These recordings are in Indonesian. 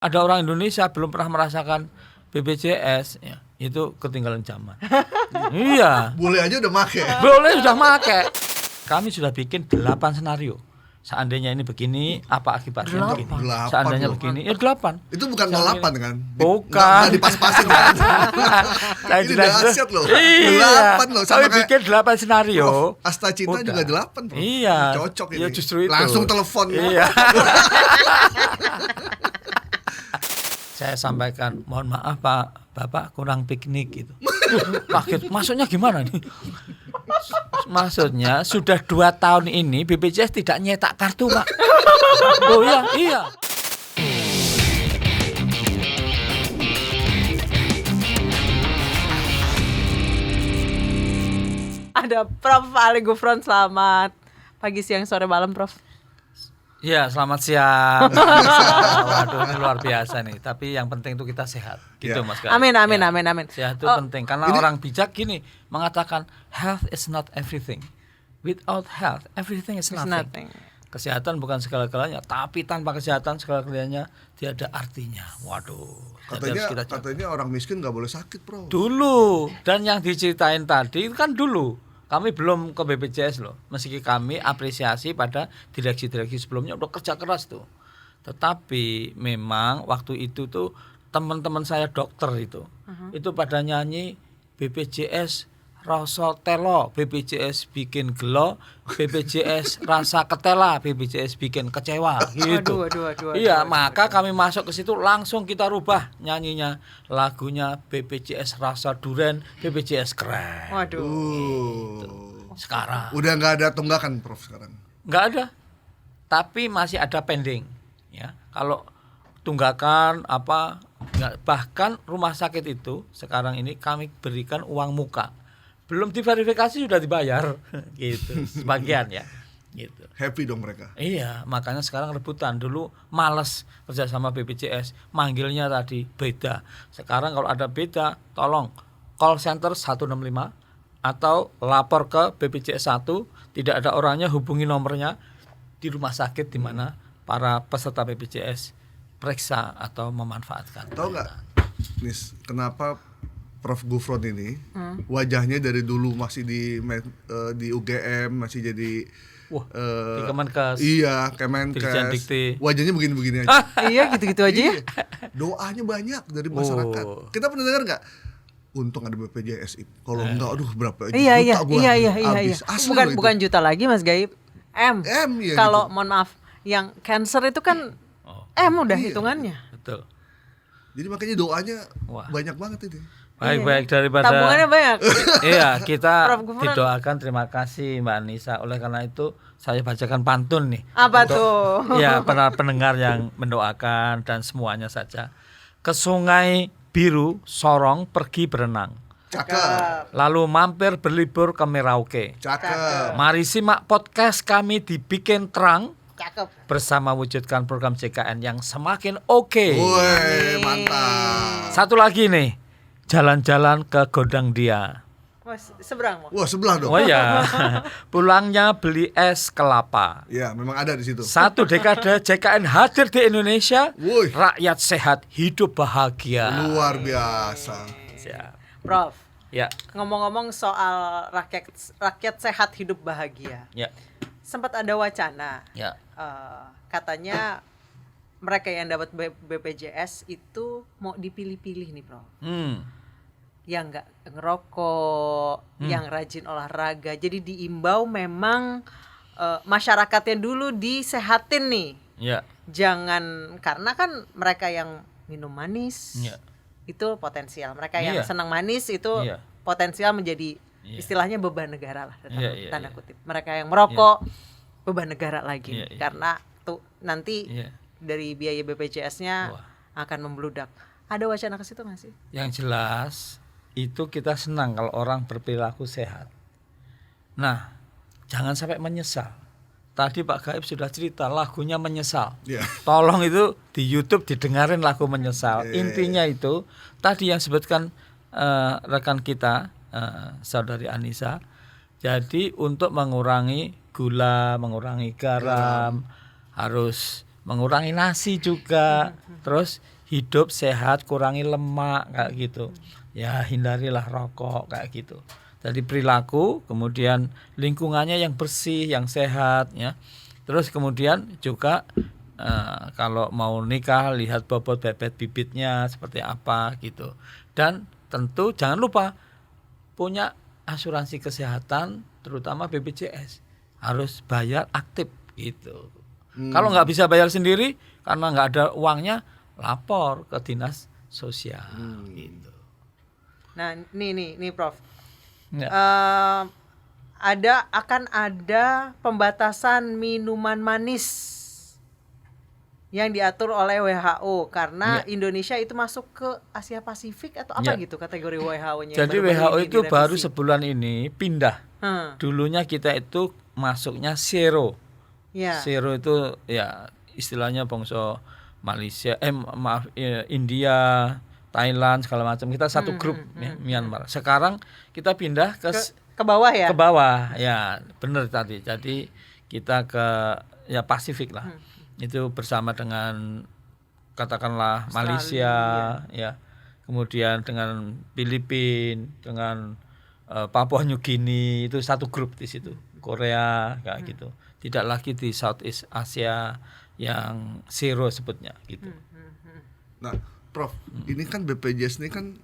Ada orang Indonesia belum pernah merasakan BPJS, ya, itu ketinggalan zaman. Iya. Boleh aja udah make. Boleh sudah make. Kami sudah bikin 8 skenario. Seandainya ini begini, apa akibatnya begini. 8 Seandainya loh. begini, ya 8. Itu bukan 08 kan? Bukan. Nggak dipas-pasin kan? Ini dahsyat loh. Iya. 8 loh. Sama Kami bikin 8 skenario. Asta Cinta Udah. juga 8 Bro. Iya. Cocok ini. Ya justru itu. Langsung telepon. Iya. Saya sampaikan, mohon maaf Pak, Bapak kurang piknik gitu. Kaget, maksudnya gimana nih? Maksudnya sudah 2 tahun ini BPJS tidak nyetak kartu Pak. Oh iya. Ada Prof. Ali Gufron, selamat pagi, siang, sore, malam Prof. Iya, selamat siang. Waduh, ini luar biasa nih. Tapi yang penting itu kita sehat, gitu Ya. Mas Gaib. Amin. Sehat itu penting karena orang bijak gini mengatakan health is not everything. Without health, everything is nothing. Kesehatan bukan segala-galanya, tapi tanpa kesehatan segala-galanya tiada artinya. Waduh. Katanya orang miskin nggak boleh sakit Bro. Dulu, dan yang diceritain tadi kan dulu. Kami belum ke BPJS loh. Meski kami apresiasi pada direksi-direksi sebelumnya udah kerja keras tuh. Tetapi memang waktu itu tuh teman-teman saya dokter itu pada nyanyi BPJS rasa telo, BPJS bikin gelo, BPJS rasa ketela, BPJS bikin kecewa gitu. Iya, maka kami masuk ke situ langsung kita rubah nyanyinya, lagunya BPJS rasa duren, BPJS keren. Sekarang Udah nggak ada tunggakan Prof sekarang. nggak ada, tapi masih ada pending. Ya, kalau tunggakan apa, bahkan rumah sakit itu sekarang ini kami berikan uang muka. Belum diverifikasi sudah dibayar gitu sebagian ya gitu. Happy dong mereka. Iya, makanya sekarang rebutan. Dulu males kerja sama BPJS, manggilnya tadi beda. Sekarang kalau ada beda, tolong call center 165 atau lapor ke BPJS 1, tidak ada orangnya, hubungi nomornya di rumah sakit di mana para peserta BPJS periksa atau memanfaatkan. Tahu nggak, Nis, kenapa Prof Gufron ini wajahnya dari dulu masih di UGM masih jadi di Kemenkes. Iya, Dirjen Kemenkes. Dikti. Wajahnya begini-begini aja. Iya, gitu-gitu aja ya. Doanya banyak dari masyarakat. Kita pernah dengar nggak? Untung ada BPJS. Kalau enggak, aduh berapa Iya. juta gua habis. Asli loh itu. Bukan juta lagi Mas Gaib. M ya kalau gitu. mohon maaf, yang cancer itu kan M udah hitungannya. Betul. Jadi makanya doanya Wah. banyak banget ini. Baik daripada Tabungannya banyak. Iya, kita Prof Gufron. didoakan, terima kasih Mbak Anissa. Oleh karena itu saya bacakan pantun nih. Apa tuh? Ya, para pendengar yang mendoakan dan semuanya saja. Ke sungai biru Sorong pergi berenang. Cakep. Lalu mampir berlibur ke Merauke. Cakep. Mari simak podcast kami dibikin terang Cakep. bersama wujudkan program JKN yang semakin oke. Woi, mantap. Satu lagi nih. Jalan-jalan ke Gondang Dia. Mas, seberang mau. Wah, sebelah dong. Oh ya, pulangnya beli es kelapa. Ya, memang ada di situ. 1 dekade JKN hadir di Indonesia. Woi. Rakyat sehat, hidup bahagia. Luar biasa. Siap. Prof, Ya, ngomong-ngomong soal rakyat sehat hidup bahagia. ya, Sempat ada wacana ya. katanya mereka yang dapat BPJS itu mau dipilih-pilih nih Prof. Yang nggak ngerokok, yang rajin olahraga. Jadi diimbau memang masyarakatnya dulu disehatin nih. Ya. Jangan, karena kan mereka yang minum manis Ya. itu potensial. Mereka yang Iya. senang manis itu Iya. potensial menjadi Iya. istilahnya beban negara lah, tanda Iya. kutip. Mereka yang merokok beban negara lagi. Iya, iya. Karena tuh nanti Iya. dari biaya BPJS-nya Wah. akan membludak. Ada wacana ke situ nggak sih? Yang jelas itu kita senang kalau orang berperilaku sehat. Nah, jangan sampai menyesal. Tadi Pak Gaib sudah cerita lagunya Menyesal. Ya. Tolong itu di YouTube didengarin lagu Menyesal. Yeah. Intinya itu tadi yang sebutkan rekan kita saudari Anissa. Jadi untuk mengurangi gula, mengurangi garam, harus mengurangi nasi juga, terus hidup sehat, kurangi lemak kayak gitu. Ya hindarilah rokok kayak gitu. Jadi perilaku, kemudian lingkungannya yang bersih, yang sehat ya. Terus kemudian juga kalau mau nikah lihat bobot bebet bibitnya seperti apa gitu. Dan tentu jangan lupa punya asuransi kesehatan terutama BPJS. Harus bayar aktif gitu. Kalau nggak bisa bayar sendiri karena nggak ada uangnya, lapor ke dinas sosial gitu. Nah, nih Prof. Ya. Akan ada pembatasan minuman manis yang diatur oleh WHO karena Indonesia itu masuk ke Asia Pasifik atau apa gitu kategori WHO-nya. Jadi WHO itu baru sebulan ini pindah. Dulunya kita itu masuknya zero. Zero itu ya istilahnya bangsa Malaysia, India, Thailand segala macam. Kita satu grup Myanmar. Sekarang kita pindah ke bawah ya. Ke bawah ya, benar tadi. Jadi kita ke ya Pasifik lah. Itu bersama dengan katakanlah Australia, Malaysia ya. Kemudian dengan Filipina, dengan Papua New Guinea, itu satu grup di situ. Korea kayak gitu. Tidak lagi di Southeast Asia yang zero sebutnya gitu. Nah, Prof, ini kan BPJS ini kan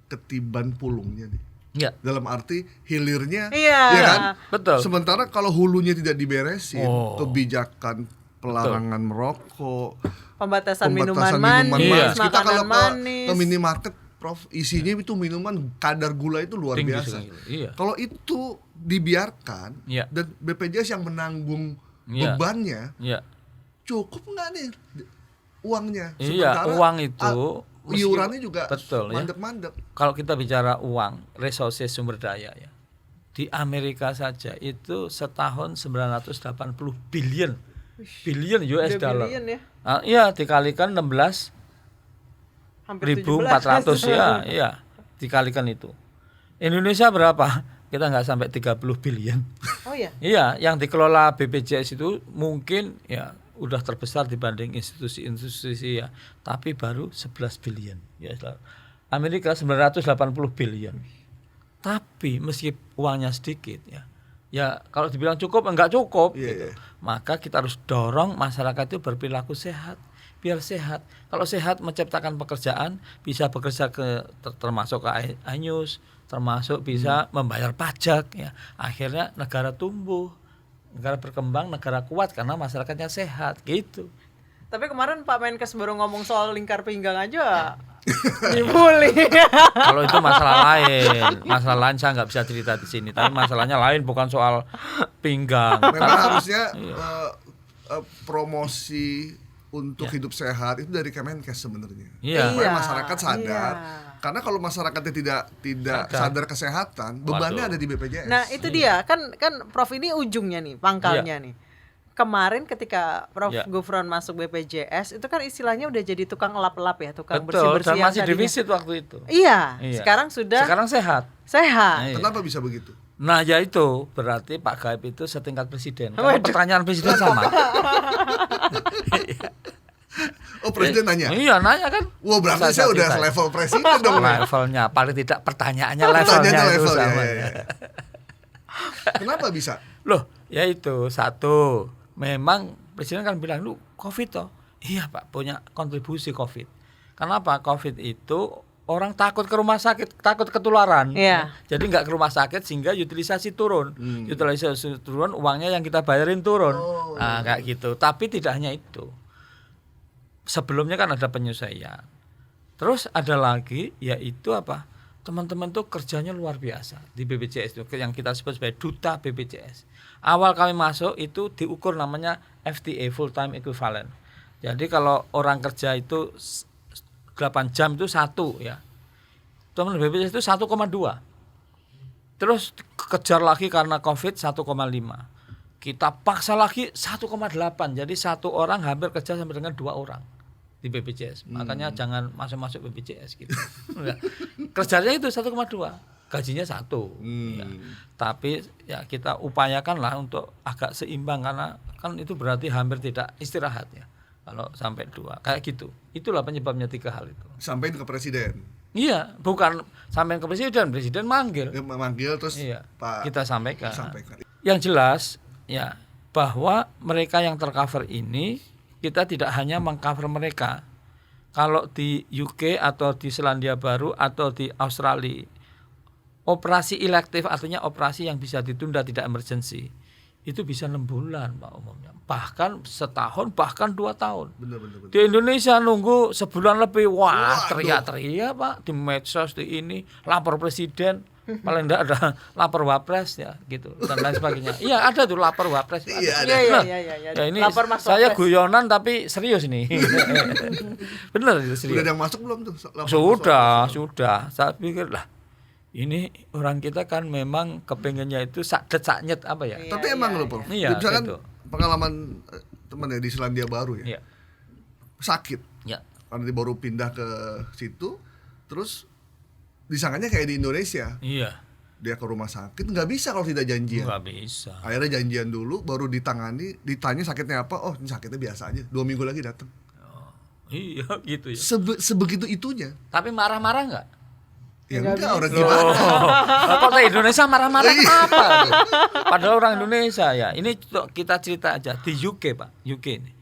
ketiban pulungnya nih. Ya. Dalam arti hilirnya ya kan? Betul. Sementara kalau hulunya tidak diberesin, kebijakan pelarangan merokok, pembatasan minuman manis, kita kalau manis. ke minimarket, Prof, isinya itu minuman kadar gula itu luar tinggi biasa. Iya. Kalau itu dibiarkan dan BPJS yang menanggung bebannya, cukup nggak nih uangnya? Sementara uang itu iurannya juga betul, mandek-mandek. Kalau kita bicara uang, resources sumber daya ya. Di Amerika saja itu setahun 980 billion US dollar. Ya? Iya, dikalikan 16.400 ya, iya. Dikalikan itu. Indonesia berapa? Kita nggak sampai 30 billion. Oh iya. Iya, yang dikelola BPJS itu mungkin ya udah terbesar dibanding institusi-institusi ya, tapi baru 11 billion US dollar. Amerika 980 billion. Tapi meski uangnya sedikit ya. Ya kalau dibilang cukup enggak cukup gitu. Maka kita harus dorong masyarakat itu berperilaku sehat, biar sehat. Kalau sehat menciptakan pekerjaan, bisa bekerja termasuk ke ANYUS, termasuk bisa membayar pajak ya. Akhirnya negara tumbuh, negara berkembang, negara kuat karena masyarakatnya sehat gitu. Tapi kemarin Pak Menkes baru ngomong soal lingkar pinggang aja dibully. Kalau itu masalah lain saya nggak bisa cerita di sini. Tapi masalahnya lain, bukan soal pinggang. Memang harusnya promosi untuk hidup sehat itu dari Kemenkes sebenarnya. Supaya masyarakat sadar. Karena kalau masyarakatnya tidak sadar kesehatan, bebannya ada di BPJS. Nah itu dia kan Prof, ini ujungnya nih, pangkalnya nih. Kemarin ketika Prof Gufron masuk BPJS itu kan istilahnya udah jadi tukang elap-elap ya, tukang bersih-bersih. Betul, dan masih defisit waktu itu. Iya. Sekarang sehat. Kenapa bisa begitu? Nah ya itu berarti Pak Gaib itu setingkat presiden. Karena pertanyaan presiden sama. Oh, presiden nanya? Iya, nanya kan. Wah, berarti saya udah level presiden dong. Levelnya, paling tidak pertanyaannya levelnya itu sama. Kenapa bisa? Loh, ya itu satu. Memang presiden kan bilang, lu COVID toh. Iya Pak, punya kontribusi COVID. Kenapa? COVID itu orang takut ke rumah sakit, takut ketularan. Jadi nggak ke rumah sakit sehingga utilisasi turun. Utilisasi turun, uangnya yang kita bayarin turun. Nah kayak gitu. Tapi tidak hanya itu. Sebelumnya kan ada penyesuaian. Terus ada lagi yaitu apa? Teman-teman tuh kerjanya luar biasa di BPJS itu, yang kita sebut sebagai duta BPJS. Awal kami masuk itu diukur namanya FTA, full time equivalent. Jadi kalau orang kerja itu 8 jam itu 1 ya. Teman BPJS itu 1,2. Terus kejar lagi karena Covid 1,5. Kita paksa lagi 1,8. Jadi satu orang hampir kerja sampai dengan 2 orang di BPJS. Makanya jangan masuk BPJS gitu. Kerjanya itu 1,2. gajinya satu. Ya. Tapi ya kita upayakanlah untuk agak seimbang karena kan itu berarti hampir tidak istirahat ya. Kalau sampai 2 kayak gitu. Itulah penyebabnya 3 hal itu. Sampai ke presiden. Iya, bukan sampai ke presiden manggil. Manggil terus Pak kita sampaikan. Sampaikan. Yang jelas ya bahwa mereka yang tercover ini kita tidak hanya mengcover mereka. Kalau di UK atau di Selandia Baru atau di Australia, operasi elektif artinya operasi yang bisa ditunda tidak emergency, itu bisa 6 bulan Pak umumnya, bahkan setahun, bahkan 2 tahun. Benar. Di Indonesia nunggu sebulan lebih, wah teriak-teriak Pak di medsos, di ini lapor presiden, paling enggak ada lapor wapres ya gitu dan lain sebagainya. Iya ada tuh lapor wapres. Iya. Ya ini saya guyonan tapi serius nih. Benar itu serius. Udah ada yang masuk belum tuh? Sudah. Saya pikir lah ini orang kita kan memang kepengennya itu sakdet apa ya. Tapi emang loh Prof. Iya, misalkan gitu. Pengalaman teman ya di Selandia Baru ya. Iya. Sakit. Ya. Karena dia baru pindah ke situ, terus disangkanya kayak di Indonesia. Iya. Dia ke rumah sakit nggak bisa kalau tidak janjian. Nggak bisa. Akhirnya janjian dulu, baru ditangani, ditanya sakitnya apa. Oh ini sakitnya biasa aja. 2 minggu lagi datang. Oh, iya gitu ya. Sebegitu itunya. Tapi marah-marah nggak? Ya enggak orang gimana. Kok ke Indonesia marah-marah kenapa? Padahal orang Indonesia ya. Ini kita cerita aja di UK Pak. UK ini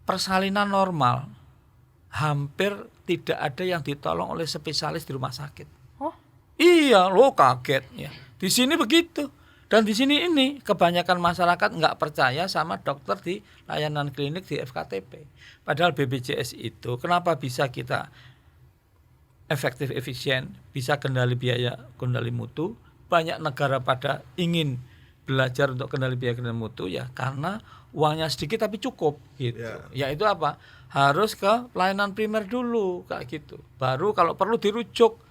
persalinan normal hampir tidak ada yang ditolong oleh spesialis di rumah sakit. Oh? Iya, lo kaget ya. Di sini begitu. Dan di sini ini kebanyakan masyarakat nggak percaya sama dokter di layanan klinik di FKTP. Padahal BPJS itu kenapa bisa kita efektif efisien, bisa kendali biaya, kendali mutu. Banyak negara pada ingin belajar untuk kendali biaya, kendali mutu ya karena uangnya sedikit tapi cukup gitu. Ya itu apa? Harus ke pelayanan primer dulu kayak gitu. Baru kalau perlu dirujuk.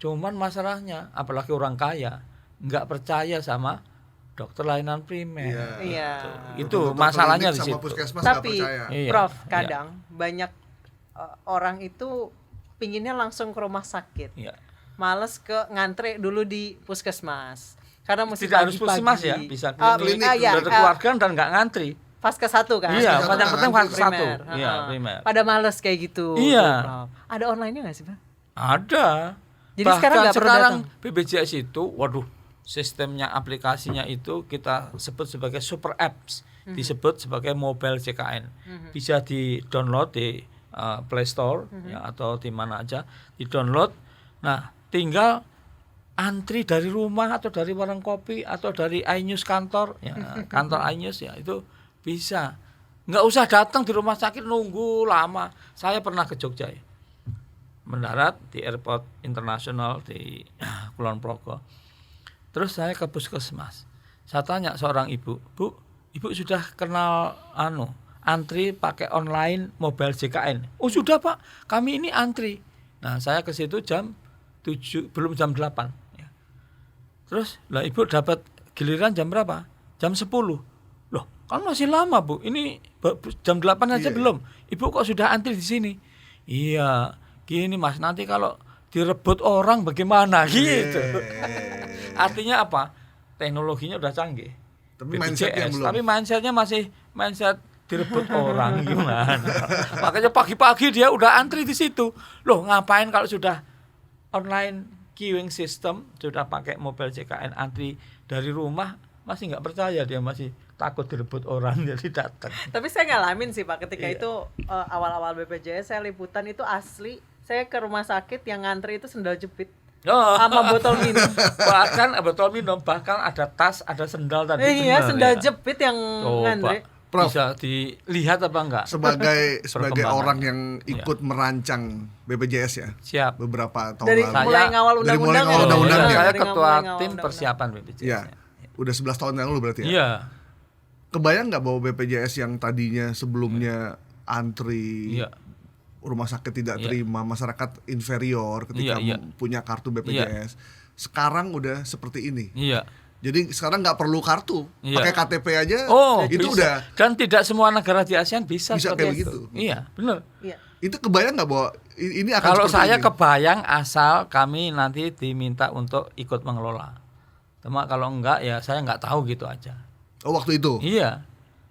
Cuman masalahnya apalagi orang kaya nggak percaya sama dokter layanan primer. Iya. Itu masalahnya di situ. Tapi Prof, kadang banyak orang itu pinginnya langsung ke rumah sakit. Iya. Males ke ngantre dulu di puskesmas. Karena mesti tidak harus puskesmas ya, bisa klinik, dokter keluarga dan nggak ngantri. Fase 1 kan? Iya, yang penting fase 1. Iya, primer. Pada males kayak gitu. Iya. Ada online-nya nggak sih, Pak? Ada. Jadi bahkan sekarang BPJS itu, waduh, sistemnya, aplikasinya itu kita sebut sebagai super apps, disebut sebagai mobile JKN. Bisa di-download di Play Store ya, atau di mana aja, di-download. Nah, tinggal antri dari rumah atau dari warung kopi atau dari iNews kantor, ya, kantor iNews ya itu bisa. Nggak usah datang di rumah sakit nunggu lama. Saya pernah ke Jogja ya. Mendarat di airport internasional di Kulon Progo. Terus saya ke puskesmas. Saya tanya seorang ibu, "Bu, Ibu sudah kenal antri pakai online mobile JKN?" "Oh, sudah, Pak. Kami ini antri." Nah, saya ke situ jam 7, belum jam 8 ya. Terus, lah Ibu dapat giliran jam berapa? Jam 10. Loh, kan masih lama Bu, ini jam 8 aja belum. Ibu kok sudah antri di sini? Iya, gini Mas, nanti kalau direbut orang bagaimana gitu. Artinya apa? Teknologinya udah canggih. Tapi mindsetnya masih mindset direbut orang gimana. Makanya pagi-pagi dia udah antri di situ. Loh, ngapain kalau sudah online queuing system, sudah pakai mobile JKN antri dari rumah, masih nggak percaya, dia masih takut direbut orang jadi datang. Tapi saya ngalamin sih Pak ketika itu awal-awal BPJS saya liputan itu asli saya ke rumah sakit yang ngantri itu sendal jepit sama botol minum. bahkan ada tas, ada sendal tadi. Iya, sendal jepit yang ngantri. Prof, bisa dilihat apa enggak? Sebagai orang yang ikut merancang BPJS ya. Siap. Beberapa tahun dari lalu. mulai ngawal undang-undang. Saya ketua tim persiapan BPJS. Ya. Udah 11 tahun yang lalu berarti ya. Iya. Kebayang nggak bahwa BPJS yang tadinya sebelumnya antri, rumah sakit tidak terima, masyarakat inferior ketika punya kartu BPJS, sekarang udah seperti ini. Iya. Jadi sekarang nggak perlu kartu, pakai KTP aja, itu bisa. udah. Dan tidak semua negara di ASEAN bisa kayak begitu. Iya, benar. Iya. Itu kebayang nggak bahwa ini akan Kalau seperti saya ini? kebayang asal kami nanti diminta untuk ikut mengelola. Cuma kalau enggak ya saya nggak tahu gitu aja. Oh, waktu itu. Iya.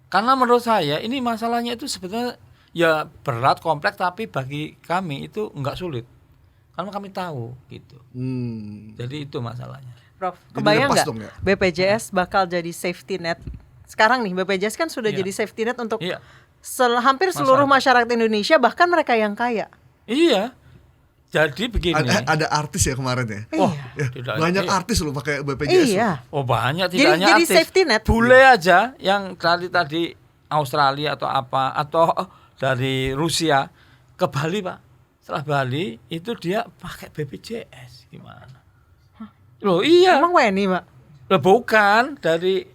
Karena menurut saya ini masalahnya itu sebetulnya ya berat, kompleks, tapi bagi kami itu enggak sulit. Karena kami tahu gitu. Jadi itu masalahnya. Prof, Jadi kebayang lepas nggak dong ya? BPJS bakal jadi safety net? Sekarang nih BPJS kan sudah Iya. jadi safety net untuk Iya. hampir seluruh masyarakat Indonesia, bahkan mereka yang kaya. Iya. Jadi begini. Ada artis ya kemarin ya. Oh, Ya, tidak, banyak iya. artis loh pakai BPJS. Iya. Oh banyak, tidak hanya Jadi artis. safety net. Bule aja yang tadi Australia atau apa atau dari Rusia ke Bali, Pak. Setelah Bali itu dia pakai BPJS gimana? Loh iya. Emang WNI, Pak? Loh bukan dari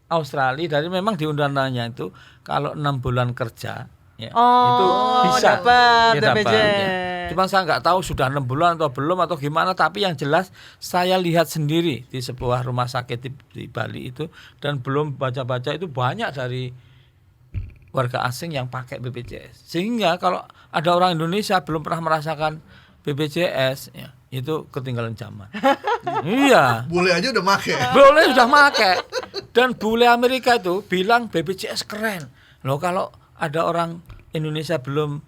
Australia, dari memang di undang-undangnya itu kalau 6 bulan kerja ya, itu bisa dapat ya, dapat, BPJS. ya. Cuma saya nggak tahu sudah 6 bulan atau belum atau gimana, tapi yang jelas saya lihat sendiri di sebuah rumah sakit di Bali itu, dan belum baca-baca itu banyak dari warga asing yang pakai BPJS. Sehingga kalau ada orang Indonesia belum pernah merasakan BPJS ya, itu ketinggalan zaman. Iya. Bule aja udah make. Boleh sudah make. Dan bule Amerika itu bilang BPJS keren. Loh kalau ada orang Indonesia belum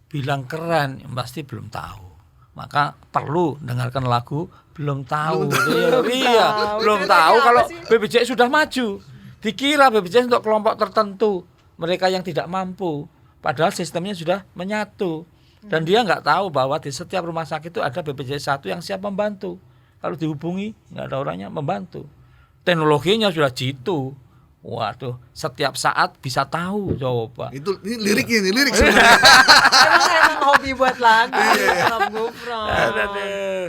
bilang keren, pasti belum tahu. Maka perlu dengarkan lagu belum tahu. Iya, belum tahu kalau BPJS sudah maju. Dikira BPJS untuk kelompok tertentu, mereka yang tidak mampu. Padahal sistemnya sudah menyatu. Dan dia nggak tahu bahwa di setiap rumah sakit itu ada BPJS 1 yang siap membantu. Kalau dihubungi nggak ada orangnya membantu. Teknologinya sudah jitu. Waduh, setiap saat bisa tahu coba. Ini liriknya nih, lirik sebenarnya. Emang hobi buat lagu. Prof Gufron.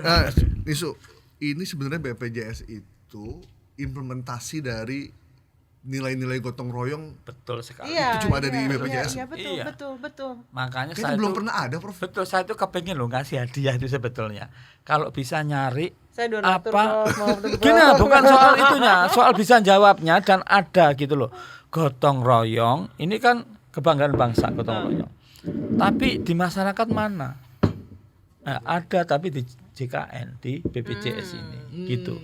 Nah, Nisu, ini sebenarnya BPJS itu implementasi dari nilai-nilai gotong royong. Betul sekali. Iya, Itu cuma ada di BPJS. Iya, betul, Iya. betul. Makanya Kayaknya saya belum itu, pernah ada, Prof. betul, saya itu kepengen loh ngasih hadiah itu sebetulnya. Kalau bisa nyari Saya donatur, apa? Prof, mau tuh, Prof. Gini, bukan soal itunya, soal bisa jawabnya dan ada gitu loh. Gotong royong, ini kan kebanggaan bangsa gotong royong. Tapi di masyarakat mana? Nah, ada tapi di JKN, di BPJS ini, gitu.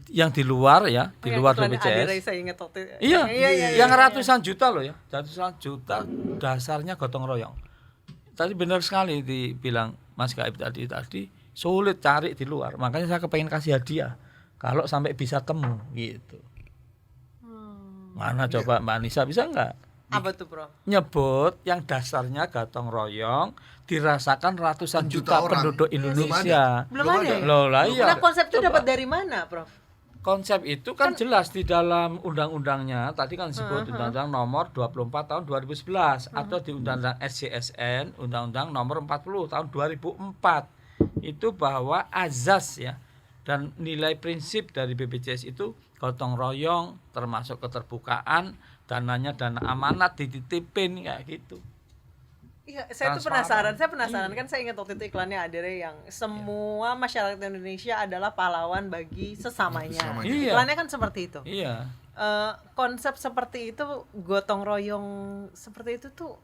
Yang di luar ya, di luar Iklan Adira, BPJS. saya ingat waktu itu. Iya, Iya. yang ratusan juta loh ya, ratusan juta dasarnya gotong royong. Tadi benar sekali dibilang Mas Gaib tadi sulit cari di luar. Makanya saya kepengen kasih hadiah kalau sampai bisa temu gitu. Mana coba Mbak Anissa bisa nggak? Apa tuh, Prof? Nyebut yang dasarnya gotong royong dirasakan ratusan juta Orang. penduduk Indonesia. Belum Belum ada. ada. Loh lah iya. Nah, konsep itu Coba. dapat dari mana, Prof? Konsep itu kan jelas di dalam undang-undangnya. Tadi kan disebut Undang-Undang Nomor 24 Tahun 2011 atau di Undang-Undang SJSN Undang-Undang Nomor 40 Tahun 2004. Itu bahwa azas ya dan nilai prinsip dari BPJS itu gotong royong, termasuk keterbukaan, dananya dana amanat dititipin kayak gitu. Iya, saya tuh penasaran. Kan saya ingat waktu itu iklannya Adira yang semua masyarakat Indonesia adalah pahlawan bagi sesamanya. Iya. Iklannya kan seperti itu. Iya. Konsep seperti itu, gotong royong seperti itu tuh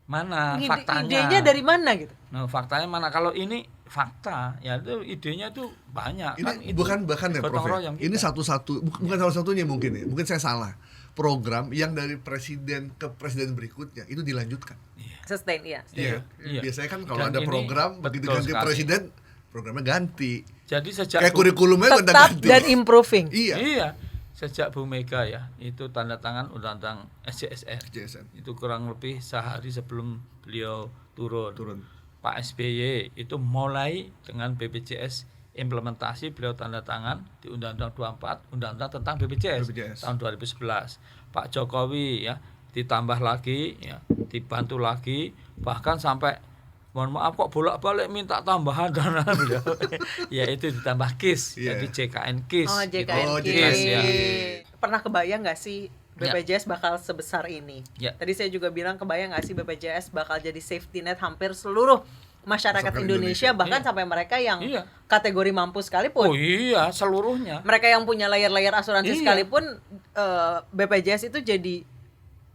Mana faktanya? idenya dari mana gitu? Nah, faktanya mana? Kalau ini fakta, ya itu idenya tuh banyak. Ini kan itu bukan bahkan ya, gotong Prof. royong Ini kita. bukan salah-satunya mungkin ya. Mungkin saya salah. Program yang dari presiden ke presiden berikutnya itu dilanjutkan. Sustain, iya. Iya. Iya. Biasanya kan kalau Dan ada ini program begitu betul ganti sekali. presiden, programnya ganti. Jadi sejak Kayak kurikulumnya udah Tetap ganti. dan improving. Iya. Iya. Sejak Bu Mega ya, itu tanda tangan Undang-Undang SJSN. JSN. Itu kurang lebih sehari sebelum beliau turun. Pak SBY itu mulai dengan BPJS implementasi, beliau tanda tangan di Undang-Undang 24, Undang-Undang tentang BPJS. Tahun 2011. Pak Jokowi ya ditambah lagi ya, dibantu lagi, bahkan sampai mohon maaf kok bolak-balik minta tambahan dana beliau. Ya itu ditambah KIS, Iya. jadi JKN KIS. Oh, JKN Oh, KIS. JKN, ya. Pernah kebayang nggak sih BPJS bakal sebesar ini? Ya. Tadi saya juga bilang kebayang nggak sih BPJS bakal jadi safety net hampir seluruh masyarakat Indonesia, bahkan Iya. sampai mereka yang Iya. kategori mampu sekalipun. Oh iya, seluruhnya. Mereka yang punya layer-layer asuransi Iya. sekalipun BPJS itu jadi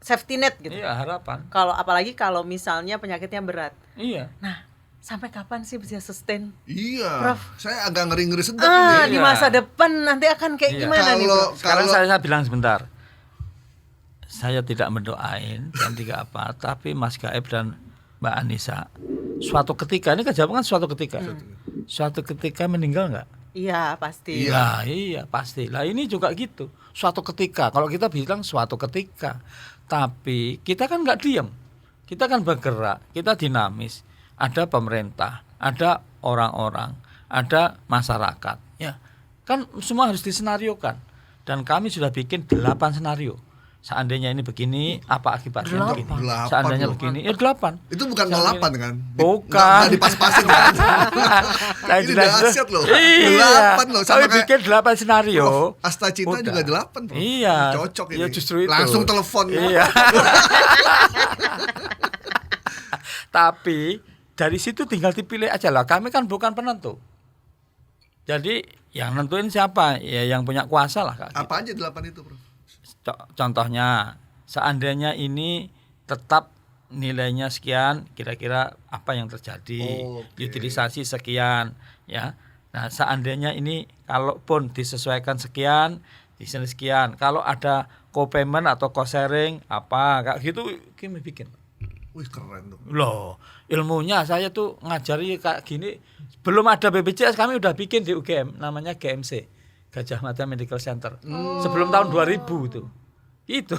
safety net gitu. Iya, harapan. Apalagi kalau misalnya penyakitnya berat. Iya. Nah, sampai kapan sih bisa sustain? Iya. Prof. Saya agak ngeri-ngeri sedap ini. Di masa depan nanti akan kayak gimana nih, Prof? Sekarang saya bilang sebentar. Saya tidak mendoain dan tidak apa, tapi Mas Gaib dan Mbak Anissa, suatu ketika, ini kejadian kan suatu ketika. Suatu ketika meninggal nggak? Iya, pasti. Iya, pasti. Lah ini juga gitu. Suatu ketika, kalau kita bilang suatu ketika, tapi kita kan nggak diam. Kita kan bergerak, kita dinamis. Ada pemerintah, ada orang-orang, ada masyarakat. Ya, kan semua harus disenariokan. Dan kami sudah bikin 8 senario. Seandainya ini begini, apa akibatnya begini? 8 Seandainya loh. begini, ya 8. Itu bukan 08 kan? Bukan. Nggak dipas-pasin kan? Ini dahsyat loh. Iya. 8 loh. Kami bikin 8 senario. Asta Cinta Udah. juga 8 bro. Iya. Cocok ini. Ya justru itu. Langsung telepon. Iya. Tapi dari situ tinggal dipilih aja lah. Kami kan bukan penentu. Jadi yang nentuin siapa? Ya yang punya kuasa lah. Apa aja 8 itu bro? Contohnya, seandainya ini tetap nilainya sekian, kira-kira apa yang terjadi? Utilisasi sekian, ya. Nah, seandainya ini kalaupun disesuaikan sekian, di sini sekian. Kalau ada co-payment atau co-sharing apa, kayak gitu kami bikin. Wih keren tuh. Loh, ilmunya saya tuh ngajari kayak gini. Belum ada BPJS kami udah bikin di UGM, namanya GMC. Gajah Mada Medical Center. Sebelum tahun 2000 tuh. Itu.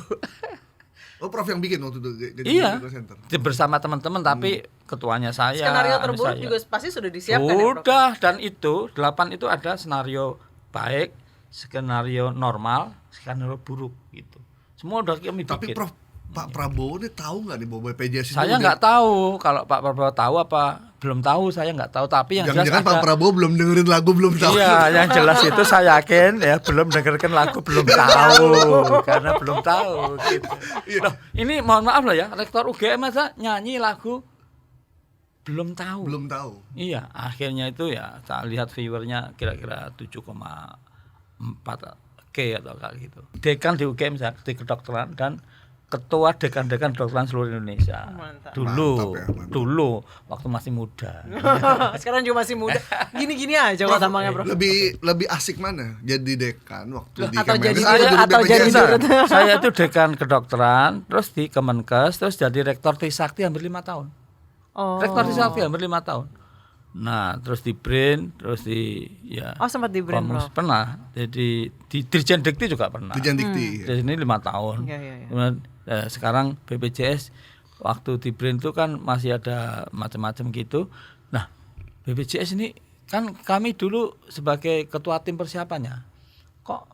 Oh, Prof yang bikin waktu itu iya. Medical Center. Bersama teman-teman tapi ketuanya saya. Skenario terburuk juga pasti sudah disiapkan ya, Prof? Sudah, dan itu 8 itu ada skenario baik, skenario normal, skenario buruk gitu. Semua udah kami bikin. Tapi Prof, Pak Prabowo ini tahu nggak nih bahwa BPJS itu? Saya nggak tahu. Kalau Pak Prabowo tahu apa belum tahu, saya nggak tahu. Tapi yang jelas Pak Prabowo belum dengerin lagu, belum tahu. Iya, yang jelas itu saya yakin ya belum dengarkan lagu, belum tahu karena belum tahu. Gitu. Loh, ini mohon maaf loh ya, rektor UGM aja nyanyi lagu belum tahu. Belum tahu. Iya, akhirnya itu ya saya lihat viewernya kira-kira 7,4 K atau kayak gitu. Dekan di UGM saya di kedokteran dan ketua dekan-dekan kedokteran seluruh Indonesia. Mantap. Dulu, Mantap. dulu waktu masih muda. Sekarang juga masih muda. Gini-gini aja kok tampangnya, Bro. Lebih asik mana? Jadi dekan waktu di atau Kemenkes jadi atau BPJS? jadi dirut. Saya itu dekan kedokteran, terus di Kemenkes, terus jadi rektor Trisakti hampir 5 tahun. Oh. Rektor Trisakti hampir 5 tahun. Nah, terus di BRIN, terus di ya. Oh, sempat di BRIN, Bro. Pernah. Jadi di Dirjen Dikti juga pernah. Dirjen Dikti. Di sini 5 tahun. Iya. Kemudian sekarang BPJS waktu di BRIN itu kan masih ada macam-macam gitu. Nah, BPJS ini kan kami dulu sebagai ketua tim persiapannya kok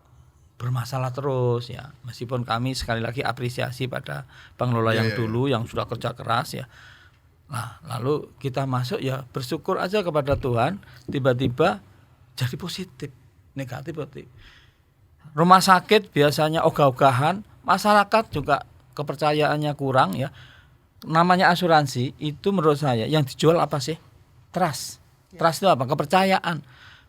bermasalah terus ya. Meskipun kami sekali lagi apresiasi pada pengelola yang dulu yang sudah kerja keras ya. Nah, lalu kita masuk ya bersyukur aja kepada Tuhan, tiba-tiba jadi positif, negatif positif. Rumah sakit biasanya ogah-ogahan, masyarakat juga kepercayaannya kurang ya. Namanya asuransi itu menurut saya yang dijual apa sih? Trust. Trust itu apa? Kepercayaan.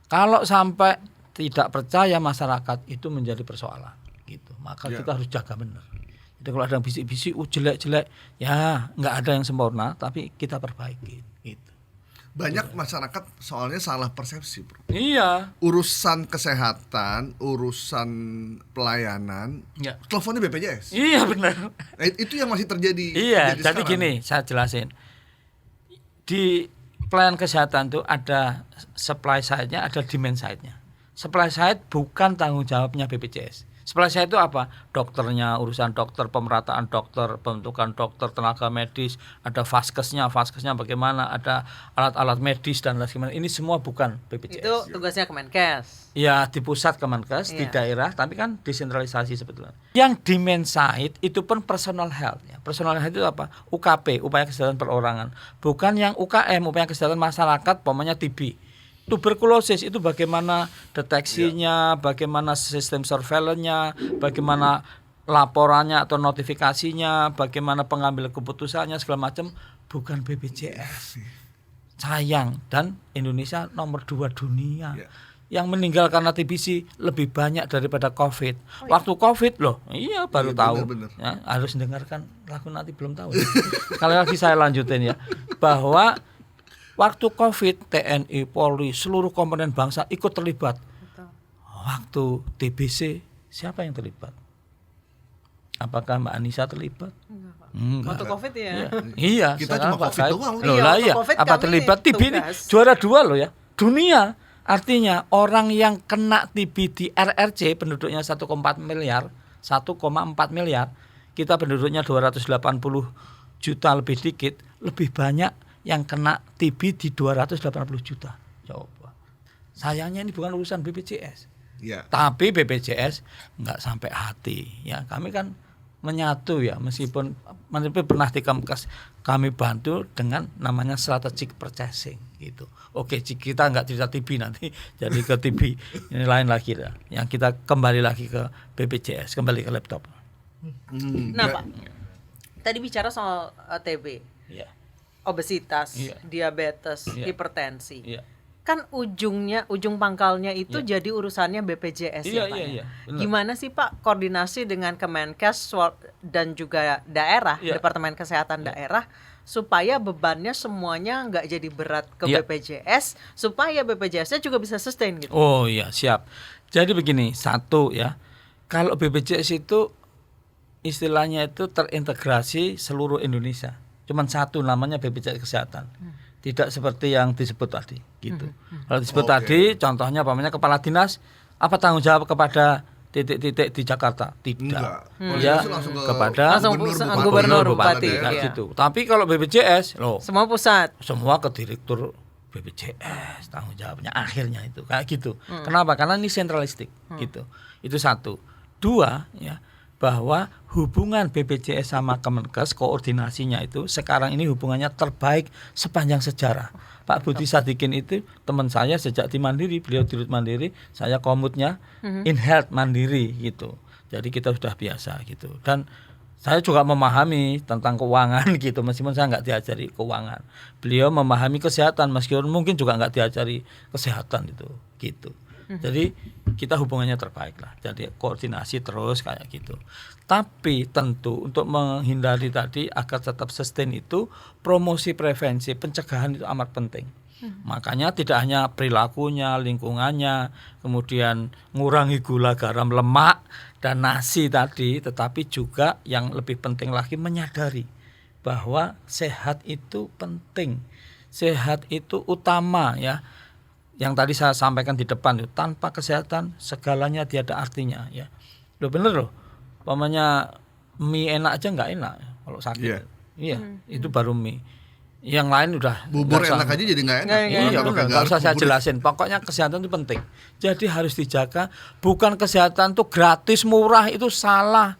Kalau sampai tidak percaya masyarakat itu menjadi persoalan gitu. Maka kita harus jaga benar. Itu kalau ada yang bisik-bisik jelek-jelek ya nggak ada yang sempurna tapi kita perbaiki gitu. Banyak masyarakat soalnya salah persepsi, Bro. Iya. Urusan kesehatan, urusan pelayanan, teleponnya BPJS. Iya benar. Itu yang masih terjadi. Iya, jadi gini, saya jelasin. Di pelayanan kesehatan itu ada supply side-nya, ada demand side-nya. Supply side bukan tanggung jawabnya BPJS. Supply side itu apa? Dokternya, urusan dokter, pemerataan dokter, pembentukan dokter, tenaga medis, ada vaskesnya bagaimana, ada alat-alat medis dan lain sebagainya. Ini semua bukan BPJS. Itu tugasnya Kemenkes. Ya di pusat Kemenkes, di daerah, tapi kan desentralisasi sebetulnya. Yang demand side itu pun personal health. Ya. Personal health itu apa? UKP, upaya kesehatan perorangan. Bukan yang UKM, upaya kesehatan masyarakat, pokoknya TB. Tuberkulosis itu bagaimana deteksinya, bagaimana sistem surveillance-nya, bagaimana laporannya atau notifikasinya, bagaimana pengambil keputusannya segala macam, bukan BPJS. Sayang, dan Indonesia nomor 2 dunia. yang meninggal karena TBC lebih banyak daripada COVID. Waktu COVID loh, baru tahu. Bener. Ya, harus dengarkan lagu nanti belum tahu. Sekali lagi saya lanjutin ya, bahwa waktu COVID TNI, Polri, seluruh komponen bangsa ikut terlibat. Waktu TBC siapa yang terlibat? Apakah Mbak Anissa terlibat? Waktu COVID ya. Iya, kita cuma COVID doang. Waktu COVID apa kami terlibat TB ini juara 2 loh ya. Dunia. Artinya orang yang kena TB di RRC penduduknya 1,4 miliar, kita penduduknya 280 juta lebih dikit, lebih banyak yang kena TB di 280 juta. Coba. Sayangnya ini bukan urusan BPJS. Ya. Tapi BPJS nggak sampai hati. Ya, kami kan menyatu ya, meskipun pernah di Kemkes kami bantu dengan namanya strategic purchasing gitu. Oke, kita nggak cerita TB nanti jadi ke TB ini lain lagi ya. Yang kita kembali lagi ke BPJS, kembali ke laptop. Nah Pak, tadi bicara soal TB, obesitas, diabetes, hipertensi. Kan ujung pangkalnya itu jadi urusannya BPJS ya Pak. Gimana sih Pak koordinasi dengan Kemenkes dan juga daerah, Departemen Kesehatan daerah, supaya bebannya semuanya nggak jadi berat ke BPJS, supaya BPJS-nya juga bisa sustain gitu. Oh iya, siap. Jadi begini, satu ya, kalau BPJS itu istilahnya itu terintegrasi seluruh Indonesia. Cuman satu namanya BPJS Kesehatan. Tidak seperti yang disebut tadi gitu. Kalau disebut tadi contohnya pamannya kepala dinas apa tanggung jawab kepada titik-titik di Jakarta? Tidak. Ya kepada gubernur bupati gitu. Tapi kalau BPJS loh semua pusat. Semua ke direktur BPJS tanggung jawabnya akhirnya itu kayak gitu. Kenapa? Karena ini sentralistik gitu. Itu satu. Dua ya, bahwa hubungan BPJS sama Kemenkes koordinasinya itu sekarang ini hubungannya terbaik sepanjang sejarah. Pak Budi Sadikin itu teman saya sejak di Mandiri, beliau dirut Mandiri, saya komutnya in health Mandiri gitu. Jadi kita sudah biasa gitu. Dan saya juga memahami tentang keuangan gitu, meskipun saya nggak diajari keuangan. Beliau memahami kesehatan meskipun mungkin juga nggak diajari kesehatan itu gitu. Jadi kita hubungannya terbaik lah. Jadi koordinasi terus kayak gitu. Tapi tentu untuk menghindari tadi agar tetap sustain itu promosi prevensi pencegahan itu amat penting. Makanya tidak hanya perilakunya, lingkungannya, kemudian ngurangi gula, garam, lemak dan nasi tadi, tetapi juga yang lebih penting lagi menyadari bahwa sehat itu penting. Sehat itu utama ya. Yang tadi saya sampaikan di depan itu, tanpa kesehatan segalanya tiada artinya ya. Loh bener loh. Pamanya mie enak aja nggak enak kalau sakit. Iya, itu baru mie. Yang lain udah bubur enak aja jadi nggak enak. Nggak usah saya jelasin. Pokoknya kesehatan itu penting. Jadi harus dijaga. Bukan kesehatan tuh gratis murah, itu salah.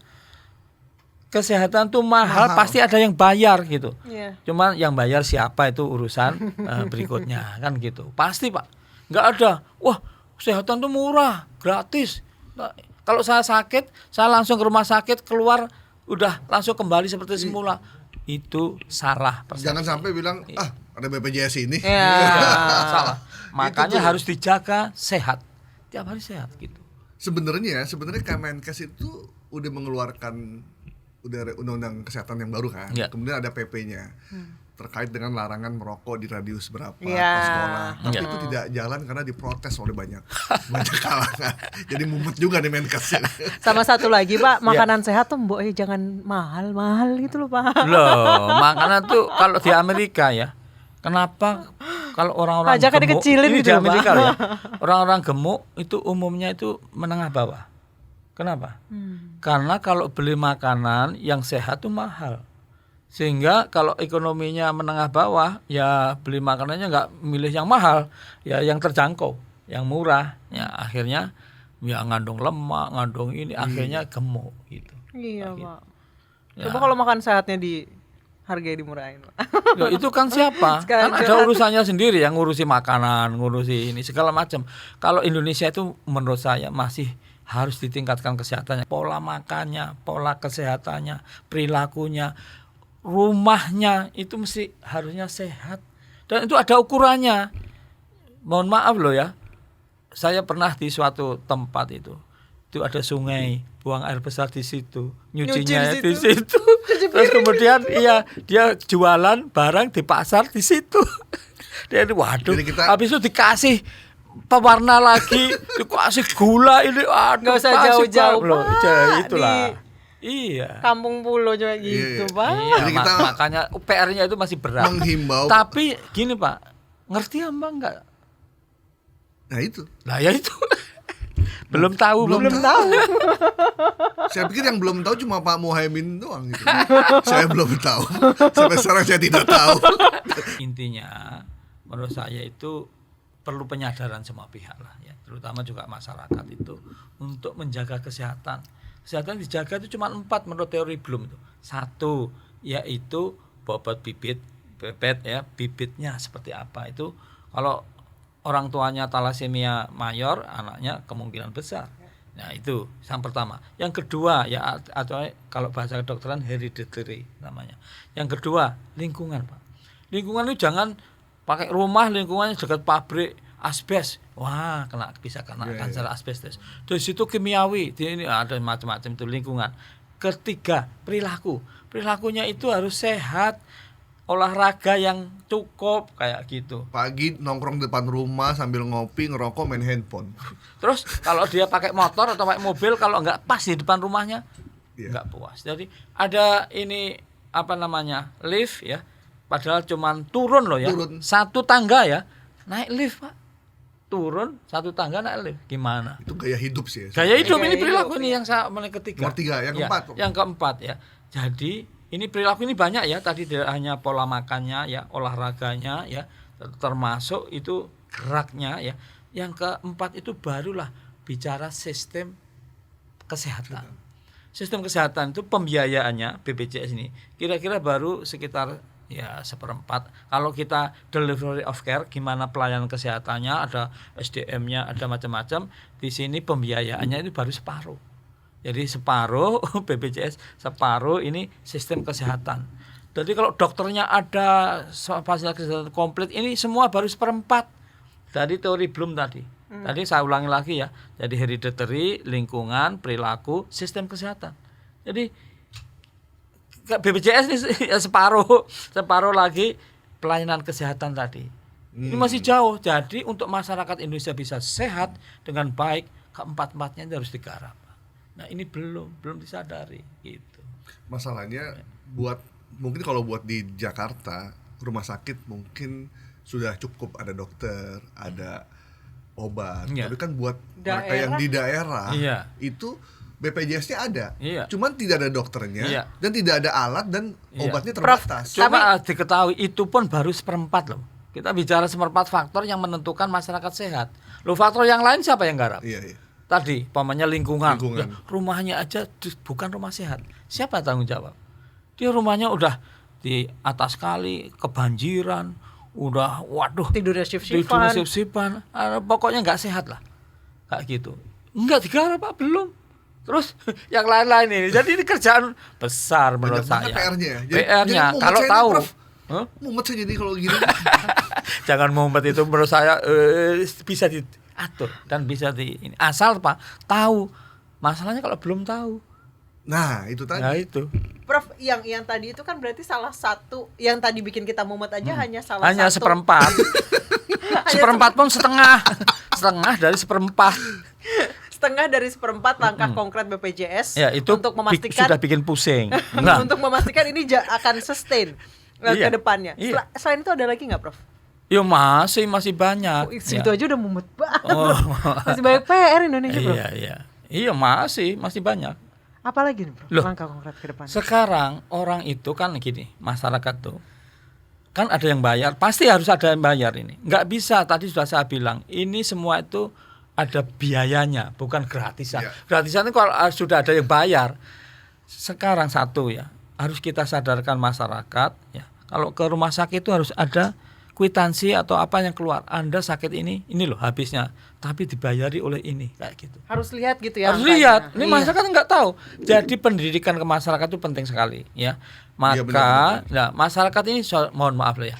Kesehatan tuh mahal, pasti ada yang bayar gitu. Cuman yang bayar siapa itu urusan berikutnya kan gitu. Pasti Pak. Nggak ada, wah kesehatan tuh murah, gratis. Nah, kalau saya sakit, saya langsung ke rumah sakit, keluar udah langsung kembali seperti semula. Itu salah persepsi. Jangan sampai bilang ada BPJS ini. Salah. Makanya harus dijaga sehat. Tiap hari sehat gitu. Sebenarnya Kemenkes itu udah mengeluarkan undang-undang kesehatan yang baru kan. Kemudian ada PP-nya. Terkait dengan larangan merokok di radius berapa ke sekolah. Tapi itu tidak jalan karena diprotes oleh banyak kalangan. Jadi mumet juga nih Menkes. Sama satu lagi Pak, makanan sehat tuh mbok jangan mahal-mahal gitu loh Pak. Loh, makanan tuh kalau di Amerika ya. Kenapa kalau orang-orang gemuk ini di Amerika ya. Orang-orang gemuk itu umumnya itu menengah bawah. Kenapa? Karena kalau beli makanan yang sehat tuh mahal. Sehingga kalau ekonominya menengah bawah ya beli makanannya nggak milih yang mahal, ya yang terjangkau, yang murah, ya akhirnya ya ngandung lemak, ngandung ini, akhirnya gemuk gitu. Iya Pak. Coba kalau makan sehatnya harganya dimurahin Pak. Ya, itu kan siapa? Kan ada urusannya sendiri yang ngurusi makanan, ngurusi ini segala macam. Kalau Indonesia itu menurut saya masih harus ditingkatkan kesehatannya, pola makannya, pola kesehatannya, perilakunya. Rumahnya itu mesti harusnya sehat dan itu ada ukurannya. Mohon maaf loh ya, saya pernah di suatu tempat itu ada sungai, buang air besar di situ, nyucinya di situ. Terus kemudian dia jualan barang di pasar di situ. Dia ini waduh, habis itu dikasih pewarna lagi, dikasih gula ini, nggak usah jauh-jauh loh, itulah. Iya. Kampung Pulo juga gitu, Pak. Iya, jadi kita makanya PR-nya itu masih berat. Menghimbau. Tapi gini, Pak, ngerti apa enggak? Nah itu. Lah ya itu. belum tahu. Saya pikir yang belum tahu cuma Pak Muhaimin doang gitu. Saya belum tahu. Sampai sekarang saya tidak tahu. Intinya menurut saya itu perlu penyadaran semua pihak lah ya, terutama juga masyarakat itu untuk menjaga kesehatan. Kesehatan dijaga itu cuma 4 menurut teori Bloom itu. 1 yaitu bobot bibit ya, bibitnya seperti apa itu. Kalau orang tuanya talasemia mayor, anaknya kemungkinan besar. Nah itu yang pertama. Yang kedua ya, atau kalau bahasa kedokteran hereditary namanya. Yang kedua lingkungan, Pak. Lingkungan itu jangan pakai rumah lingkungannya dekat pabrik asbes, wah bisa kena kanker asbestos. Dari situ kimiawi, ini ada macam-macam itu lingkungan. Ketiga perilakunya itu harus sehat. Olahraga yang cukup kayak gitu. Pagi nongkrong depan rumah sambil ngopi, ngerokok, main handphone. Terus kalau dia pakai motor atau pakai mobil, kalau nggak pas di depan rumahnya nggak puas. Jadi ada ini apa namanya lift ya, padahal cuman turun loh ya, satu tangga ya, naik lift Pak, turun satu tangga naik lift, gimana? Itu gaya hidup sih. Gaya hidup ini perilaku ini yang saya ketiga. Nomor 3, yang keempat. Yang keempat ya. Jadi ini perilaku ini banyak ya, tadi tidak hanya pola makannya ya, olahraganya ya, termasuk itu geraknya ya. Yang keempat itu barulah bicara sistem kesehatan. Sistem kesehatan itu pembiayaannya BPJS ini kira-kira baru sekitar ya 1/4. Kalau kita delivery of care, gimana pelayanan kesehatannya, ada SDM-nya, ada macam-macam. Di sini pembiayaannya itu baru separuh. Jadi separuh BPJS, separuh ini sistem kesehatan. Jadi kalau dokternya ada, fasilitas kesehatan komplit, ini semua baru 1/4 dari teori Bloom tadi. Tadi saya ulangi lagi ya. Jadi hereditary, lingkungan, perilaku, sistem kesehatan. Jadi BPJS ini ya separuh lagi pelayanan kesehatan tadi. Ini masih jauh. Jadi untuk masyarakat Indonesia bisa sehat dengan baik, keempat-empatnya itu harus digarap. Nah ini belum disadari gitu. Masalahnya mungkin kalau buat di Jakarta rumah sakit mungkin sudah cukup, ada dokter, ada obat. Tapi kan buat mereka yang di daerah itu BPJS-nya ada, cuman tidak ada dokternya dan tidak ada alat dan obatnya terbatas. Cuma diketahui itu pun baru 1/4 loh. Kita bicara 1/4 faktor yang menentukan masyarakat sehat. Loh faktor yang lain siapa yang garap? Tadi pamannya lingkungan. Ya, rumahnya aja bukan rumah sehat. Siapa tanggung jawab? Dia rumahnya udah di atas kali, kebanjiran, udah waduh tidurnya shift-shiftan. Pokoknya nggak sehat lah. Kayak gitu. Enggak digarap Pak, belum. Terus yang lain-lain ini. Jadi ini kerjaan besar menurut saya. PR-nya. Kalau tahu mumet saya jadi kalau gini. Jangan mumet, itu menurut saya bisa diatur dan bisa ini. Asal Pak tahu. Masalahnya kalau belum tahu. Nah, itu tadi. Nah, itu. Prof, yang tadi itu kan berarti salah satu yang tadi bikin kita mumet aja hanya satu. 1/4. 1/4 pun setengah dari 1/4. Setengah dari 1/4 langkah konkret BPJS ya, itu untuk memastikan sudah bikin pusing. Untuk memastikan ini akan sustain ke depannya. Selain itu ada lagi nggak, Prof? Ya masih banyak. Itu aja udah mumet banget. Masih banyak PR Indonesia, Prof. Iya masih banyak. Apalagi nih, Prof? Langkah konkret ke depan. Sekarang orang itu kan gini, masyarakat tuh kan ada yang bayar, pasti harus ada yang bayar ini. Nggak bisa, tadi sudah saya bilang, ini semua itu ada biayanya, bukan gratisan. Gratisan itu kalau sudah ada yang bayar. Sekarang satu ya, harus kita sadarkan masyarakat ya. Kalau ke rumah sakit itu harus ada kwitansi atau apa yang keluar. Anda sakit ini loh habisnya, tapi dibayari oleh ini kayak gitu. Harus lihat gitu ya. Harus lihat. Ini masyarakat nggak tahu. Jadi pendidikan ke masyarakat itu penting sekali ya. Maka masyarakat ini mohon maaf lah ya,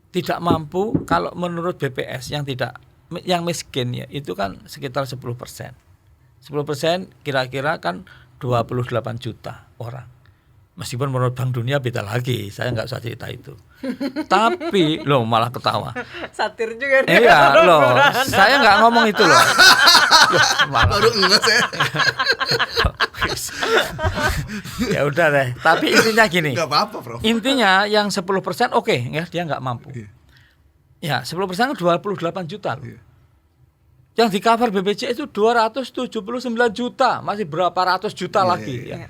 tidak mampu kalau menurut BPS yang tidak yang miskin ya itu kan sekitar 10%. 10% kira-kira kan 28 juta orang. Meskipun menurut Bank Dunia beda lagi, saya nggak usah cerita itu. Tapi lo malah ketawa. Satir juga nih. Iya loh, saya nggak ngomong itu loh. Baru enggak saya. Ya udah deh. Tapi intinya gini. Nggak apa-apa, Prof. Intinya yang 10% oke, ya dia nggak mampu. Iya. Ya 10% kan 28 juta loh. Iya. Yang di cover BPJS itu 279 juta, masih berapa ratus juta lagi ya.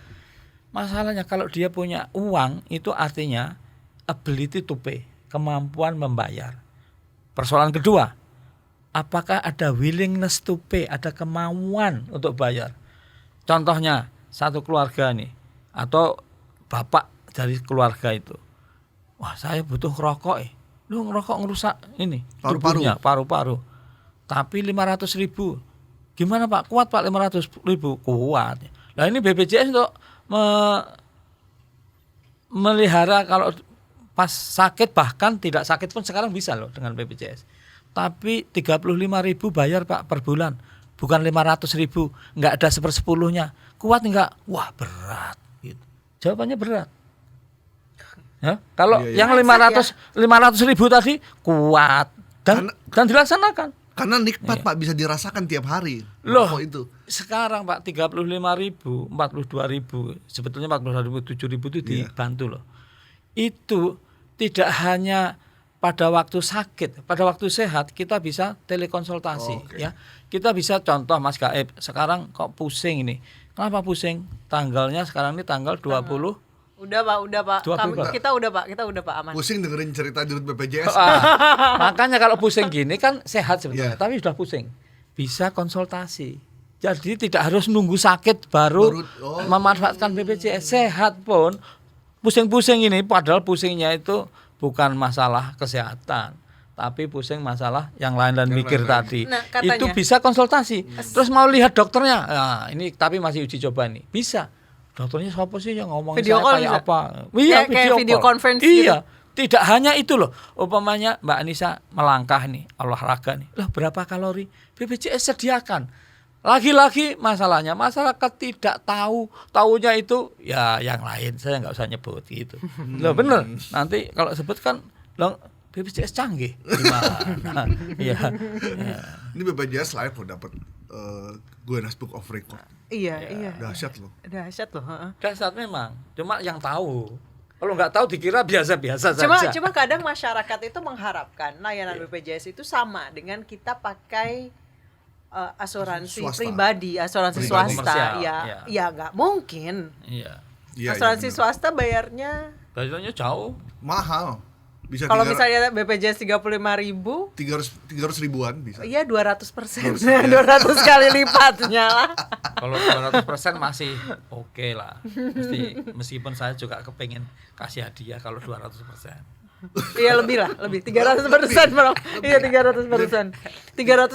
Masalahnya kalau dia punya uang itu artinya ability to pay, kemampuan membayar. Persoalan kedua, apakah ada willingness to pay, ada kemauan untuk bayar. Contohnya satu keluarga nih atau bapak dari keluarga itu, wah saya butuh rokok lu ngerokok ngerusak ini tubuhnya, paru-paru, tapi 500.000, gimana Pak, kuat Pak 500.000? Kuat. Nah ini BPJS untuk melihara kalau pas sakit, bahkan tidak sakit pun sekarang bisa loh dengan BPJS. Tapi 35.000 bayar Pak per bulan, bukan 500.000, nggak ada 1/10-nya. Kuat nggak? Wah berat. Gitu. Jawabannya berat. Ya, kalau yang 500.000 tadi kuat dan dilaksanakan. Karena nikmat Pak, bisa dirasakan tiap hari. Loh itu. Sekarang Pak 35.000, 42.000, sebetulnya 42.000, 7.000 itu dibantu loh. Itu tidak hanya pada waktu sakit, pada waktu sehat kita bisa telekonsultasi ya. Kita bisa contoh Mas Gaib, sekarang kok pusing ini. Kenapa pusing? Tanggalnya sekarang ini tanggal 20. Udah Pak. Kita udah Pak aman. Pusing dengerin cerita di BPJS. Makanya kalau pusing gini kan sehat sebetulnya, tapi sudah pusing. Bisa konsultasi. Jadi tidak harus nunggu sakit baru memanfaatkan BPJS. Sehat pun pusing-pusing ini, padahal pusingnya itu bukan masalah kesehatan, tapi pusing masalah yang lain dan mikir tadi. Nah, katanya, itu bisa konsultasi. Terus mau lihat dokternya. Nah, ini tapi masih uji coba nih. Bisa. Dokternya siapa sih yang ngomongin video saya kayak apa? Iya, kayak video conference iya. Gitu. Tidak hanya itu loh. Umpamanya Mbak Anissa melangkah nih, olahraga nih. Lah berapa kalori? BPJS sediakan. Lagi-lagi masalahnya masyarakat tidak tahu, taunya itu ya yang lain, saya nggak usah nyebut gitu. Loh bener. Nanti kalau sebut kan loh BPJS canggih gimana? Iya. Ini BPJS live loh dapat Guinness Book of Record. Iya. Dahsyat loh. Dahsyat memang. Cuma yang tahu. Kalau nggak tahu dikira biasa-biasa saja. Cuma kadang masyarakat itu mengharapkan layanan BPJS itu sama dengan kita pakai asuransi pribadi, asuransi swasta. Ya nggak mungkin. Iya. Asuransi swasta bayarnya jauh. Mahal. Bisa kalau misalnya BPJS 35.000, 300 ribuan bisa. Iya 200%, 200 kali lipatnya lah. Kalau 200% masih oke lah. Meskipun saya juga kepengen kasih hadiah kalau 200%. Iya lebih 300%, Bro. Iya 300%. 300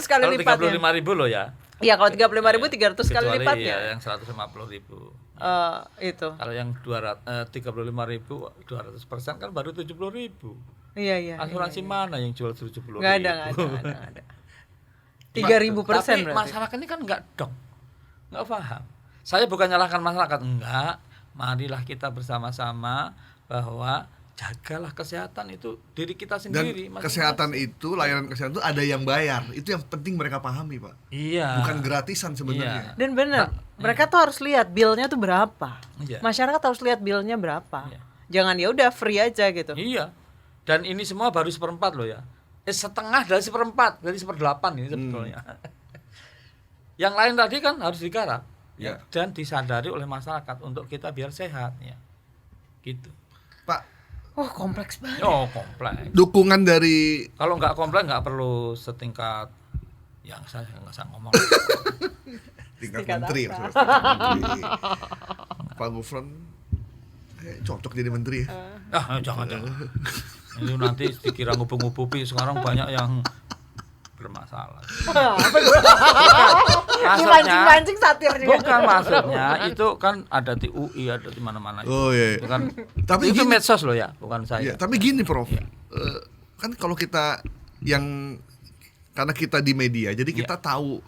kali lipatnya. Kalau 35.000 loh ya. Iya kalau 35.000 300 kali lipatnya. Iya, yang 150.000. Itu. Kalau yang 35.000 200% kan baru 70.000. Iya. Asuransi mana yang jual 70.000? Enggak ada. 3.000% berarti. Tapi masyarakat ini kan enggak dong. Enggak paham. Saya bukan nyalahkan masyarakat, enggak. Marilah kita bersama-sama bahwa jagalah kesehatan itu diri kita sendiri. Dan kesehatan itu, layanan kesehatan itu ada yang bayar. Itu yang penting mereka pahami, Pak. Iya. Bukan gratisan sebenarnya. Dan benar, mereka tuh harus lihat billnya tuh berapa. Iya. Masyarakat harus lihat billnya berapa. Iya. Jangan ya udah free aja gitu. Iya. Dan ini semua baru 1/4 loh ya. Setengah dari 1/4, dari 1/8 ini sebetulnya. Yang lain tadi kan harus digarap dan disadari oleh masyarakat untuk kita biar sehat ya. Gitu. Pak, kompleks banget. Kompleks. Dukungan dari kalau nggak kompleks nggak perlu setingkat yang saya nggak usah ngomong. tingkat menteri. Pak Gufron cocok jadi menteri ya. Jangan. Itu nanti dikira ngubung-ngubupi, sekarang banyak yang bermasalah. Mancing satir juga. Bukan maksudnya itu kan ada di UI, ada di mana-mana. Iya. Itu kan. Tapi itu medsos loh ya, bukan saya. Iya, tapi gini Prof. Kan kalau kita yang karena kita di media, jadi kita tahu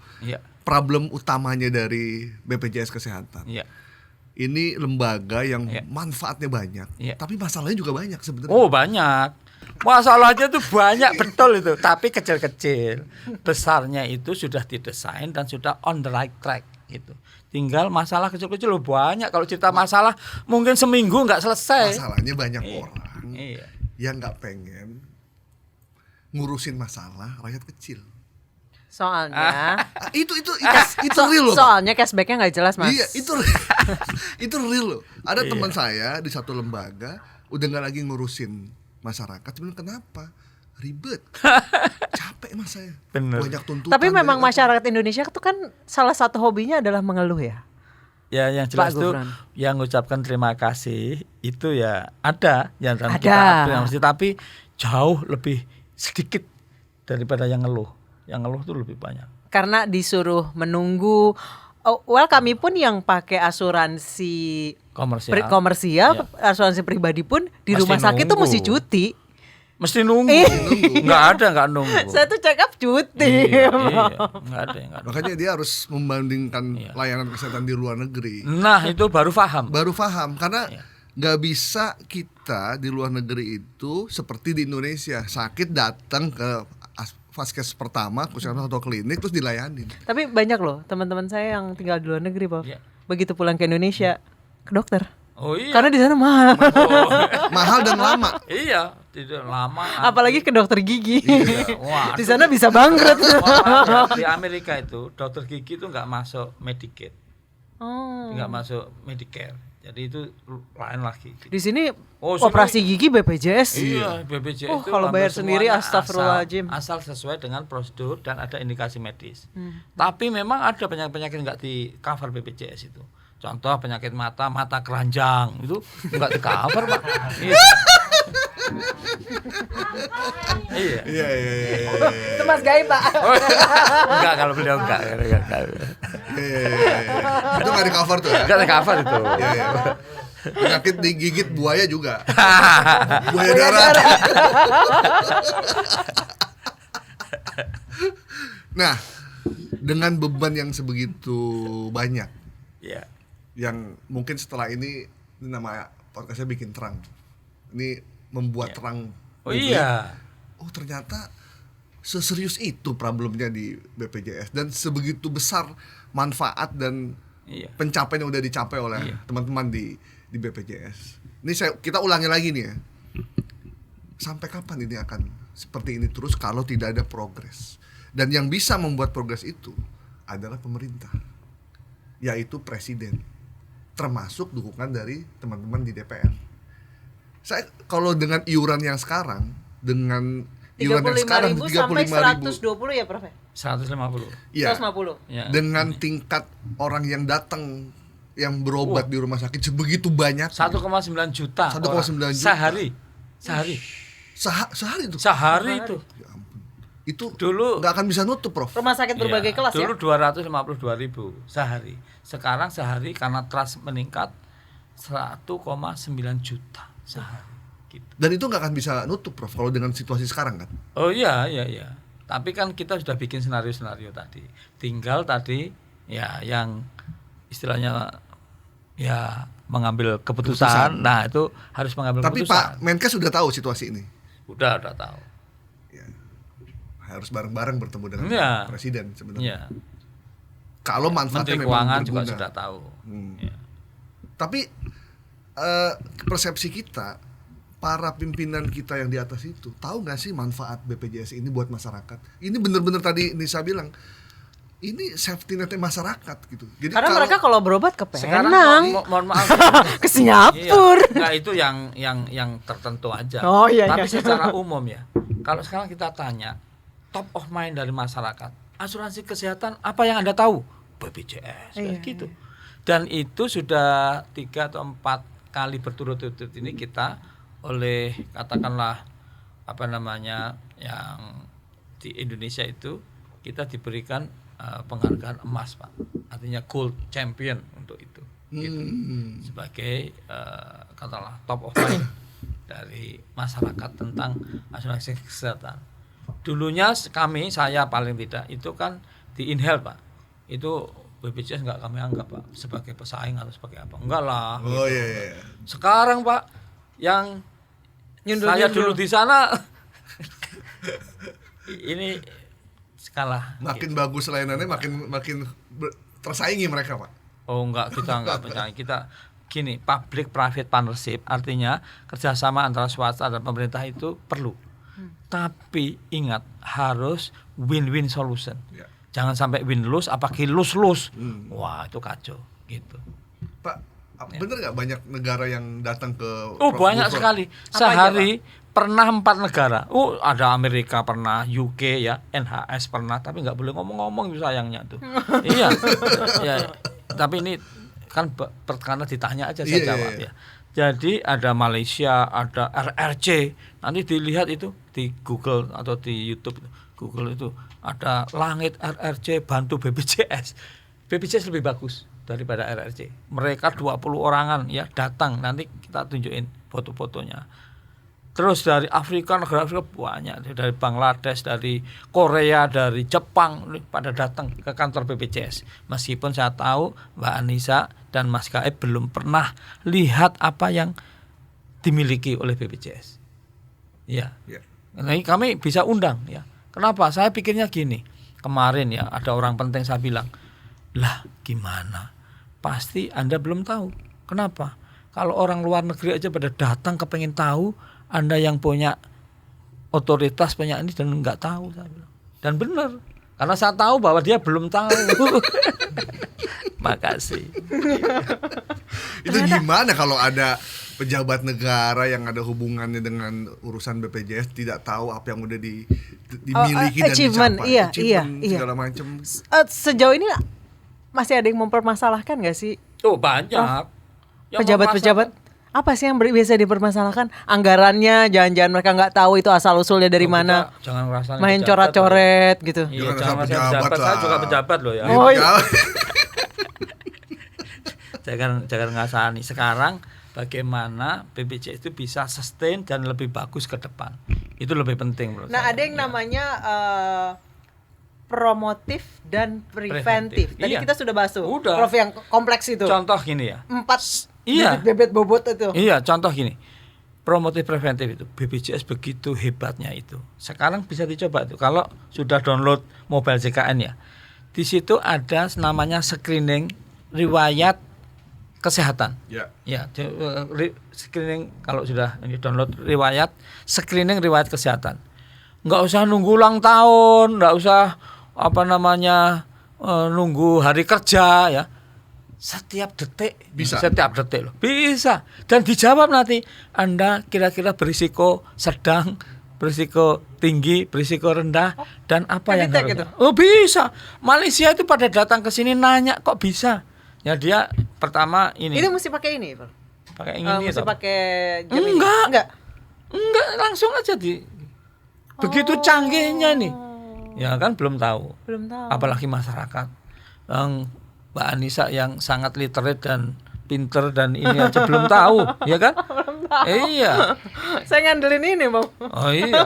problem utamanya dari BPJS Kesehatan. Ini lembaga yang manfaatnya banyak, tapi masalahnya juga banyak sebenarnya. Oh banyak, masalahnya tuh banyak betul itu, tapi kecil-kecil. Besarnya itu sudah didesain dan sudah on the right track gitu. Tinggal masalah kecil-kecil loh banyak. Kalau cerita masalah mungkin seminggu nggak selesai. Masalahnya banyak orang yang nggak pengen ngurusin masalah rakyat kecil. Soalnya itu real loh. Soalnya cashbacknya nggak jelas, Mas. Iya, itu real loh. Ada teman saya di satu lembaga udah nggak lagi ngurusin masyarakat. Sebenarnya kenapa? Ribet, capek mas saya. Bener. Banyak tuntutan. Tapi memang masyarakat Indonesia itu kan salah satu hobinya adalah mengeluh ya. Ya yang jelas tuh yang mengucapkan terima kasih itu ya ada yang kita apresiasi, tapi jauh lebih sedikit daripada yang ngeluh. Yang ngeluh tuh lebih banyak. Karena disuruh menunggu. Kami pun yang pakai asuransi komersial, asuransi pribadi pun di rumah sakit tuh mesti cuti. Mesti nunggu. Nggak nunggu. Saya tuh check up cuti. Nggak ada. Makanya dia harus membandingkan layanan kesehatan di luar negeri. Nah itu baru paham. Karena nggak bisa kita di luar negeri itu seperti di Indonesia, sakit datang ke vaskes pertama, puskesmas atau klinik terus dilayanin. Tapi banyak loh teman-teman saya yang tinggal di luar negeri, Pak. Begitu pulang ke Indonesia ke dokter. Oh iya. Karena di sana mahal. Mahal dan lama. Iya, tidak lama. Apalagi ke dokter gigi. Wah, di sana bisa bangkrut. Di Amerika itu dokter gigi itu nggak masuk Medicaid. Nggak masuk Medicare. Jadi itu lain lagi. Di sini operasi gigi BPJS. Iya, BPJS itu kalau bayar sendiri astagfirullahaladzim. Asal sesuai dengan prosedur dan ada indikasi medis. Tapi memang ada penyakit-penyakit nggak di cover BPJS itu. Contoh penyakit mata keranjang itu nggak di cover, Pak. Iya. Itu Mas Gaib, Pak. Enggak, kalau beliau enggak. Itu nggak di cover tuh. Enggak di cover itu. Iya. Penyakit digigit buaya juga. Buaya darat. Nah, dengan beban yang sebegitu banyak, yang mungkin setelah ini nama podcastnya bikin terang. Ini membuat terang. Oh iya. Oh ternyata seserius itu problemnya di BPJS dan sebegitu besar manfaat dan pencapaian yang udah dicapai oleh teman-teman di BPJS. Ini kita ulangi lagi nih ya. Sampai kapan ini akan seperti ini terus kalau tidak ada progres? Dan yang bisa membuat progres itu adalah pemerintah, yaitu presiden, termasuk dukungan dari teman-teman di DPR. Saya kalau dengan iuran yang sekarang, dengan iuran yang sekarang 35.000 sampai 120 ya, Prof? 150. Iya. 150. Ya. Dengan tingkat orang yang datang yang berobat di rumah sakit sebegitu banyak. 1,9 juta. 1,9 juta. Sehari itu. Ya ampun. Itu dulu nggak akan bisa nutup, Prof. Rumah sakit berbagai kelas dulu 252.000 sehari. Sekarang sehari karena trust meningkat 1,9 juta sehari. Gitu. Dan itu nggak akan bisa nutup, Prof, kalau dengan situasi sekarang kan? Oh iya. Tapi kan kita sudah bikin senario tadi. Tinggal tadi ya yang istilahnya ya mengambil keputusan. Nah, itu harus mengambil keputusan. Tapi Pak Menkes sudah tahu situasi ini. Udah tahu. Ya. Harus bareng-bareng bertemu dengan presiden sebenarnya. Kalau manfaatnya Menteri memang Keuangan berguna. juga sudah tahu. Tapi persepsi kita, para pimpinan kita yang di atas itu tahu nggak sih manfaat BPJS ini buat masyarakat? Ini benar-benar tadi Nisa bilang, ini safety netnya masyarakat gitu. Jadi karena mereka kalau berobat ke Penang, mohon maaf, ke Singapura. Nah itu yang tertentu aja. Oh, iya, tapi secara umum ya, kalau sekarang kita tanya top of mind dari masyarakat, asuransi kesehatan apa yang Anda tahu? BPJS, gitu. Dan itu sudah 3 atau 4 kali berturut-turut ini kita oleh katakanlah yang di Indonesia itu kita diberikan penghargaan emas, Pak. Artinya gold champion untuk itu. Gitu. Sebagai katakanlah top of mind dari masyarakat tentang asuransi kesehatan. Dulunya saya paling tidak itu kan di inhale Pak. Itu BPJS nggak kami anggap Pak sebagai pesaing atau sebagai apa. Enggak lah. Oh gitu. iya. Sekarang Pak yang saya dulu di sana ini kalah. Makin bagus layanannya makin tersaingi mereka Pak. Oh enggak, kita enggak percaya. Kita gini, public private partnership artinya kerjasama antara swasta dan pemerintah itu perlu. Tapi ingat harus win-win solution. Ya. Jangan sampai win-lose apalagi lose-lose. Wah, itu kacau gitu. Pak, bener nggak banyak negara yang datang ke Oh, banyak sekali. Sehari pernah 4 negara. Ada Amerika pernah, UK ya, NHS pernah, tapi nggak boleh ngomong-ngomong sayangnya tuh. Iya. Ya, tapi ini kan karena ditanya aja saya jawab ya. Jadi ada Malaysia, ada RRC. Nanti dilihat itu di Google atau di YouTube Google itu ada langit RRC bantu BPJS. BPJS lebih bagus daripada RRC. Mereka 20 orangan ya datang, nanti kita tunjukin foto-fotonya. Terus dari Afrika, negara Afrika banyak, dari Bangladesh, dari Korea, dari Jepang pada datang ke kantor BPJS. Meskipun saya tahu Mbak Anissa dan Mas Gaib belum pernah lihat apa yang dimiliki oleh BPJS. Ya. Nah, kami bisa undang ya. Kenapa? Saya pikirnya gini. Kemarin ya ada orang penting saya bilang, "Lah, gimana? Pasti Anda belum tahu." Kenapa? Kalau orang luar negeri aja pada datang kepengen tahu, Anda yang punya otoritas punya ini dan nggak tahu, saya bilang. Dan benar, karena saya tahu bahwa dia belum tahu. Makasih. Itu gimana kalau ada pejabat negara yang ada hubungannya dengan urusan BPJS tidak tahu apa yang udah dimiliki dan dicapai, achievement segala macam. Sejauh ini masih ada yang mempermasalahkan nggak sih? Oh banyak. Pejabat-pejabat apa sih yang biasa dipermasalahkan? Anggarannya, jangan-jangan mereka nggak tahu itu asal usulnya dari mana? Jangan ngerasain main coret-coret gitu. Iya, jangan pejabat. Saya juga pejabat loh ya. Oh, iya. jangan ngasani. Sekarang bagaimana BPJS itu bisa sustain dan lebih bagus ke depan. Itu lebih penting menurut saya. Ada yang namanya promotif dan preventif. Tadi kita sudah bahas tuh. Prof yang kompleks itu. Contoh gini ya. 4 bibit bobot itu. Iya, contoh gini. Promotif preventif itu BPJS begitu hebatnya itu. Sekarang bisa dicoba tuh kalau sudah download mobile JKN ya. Di situ ada namanya screening riwayat kesehatan. Ya, screening kalau sudah download riwayat, screening riwayat kesehatan. Enggak usah nunggu ulang tahun, enggak usah nunggu hari kerja ya. Setiap detik loh. Bisa. Dan dijawab nanti Anda kira-kira berisiko sedang, berisiko tinggi, berisiko rendah dan apa yang harus. Gitu? Oh, bisa. Malaysia itu pada datang ke sini nanya kok bisa. Ya dia pertama ini. Itu mesti pakai ini, Pak. Pakai ini mesti pakai jam enggak. Enggak, langsung aja begitu canggihnya nih. Ya kan belum tahu. Apalagi masyarakat yang Mbak Anissa yang sangat literate dan pinter dan ini aja belum tahu, ya kan? Belum tahu. Iya. Saya ngandelin ini, Bang. Oh iya.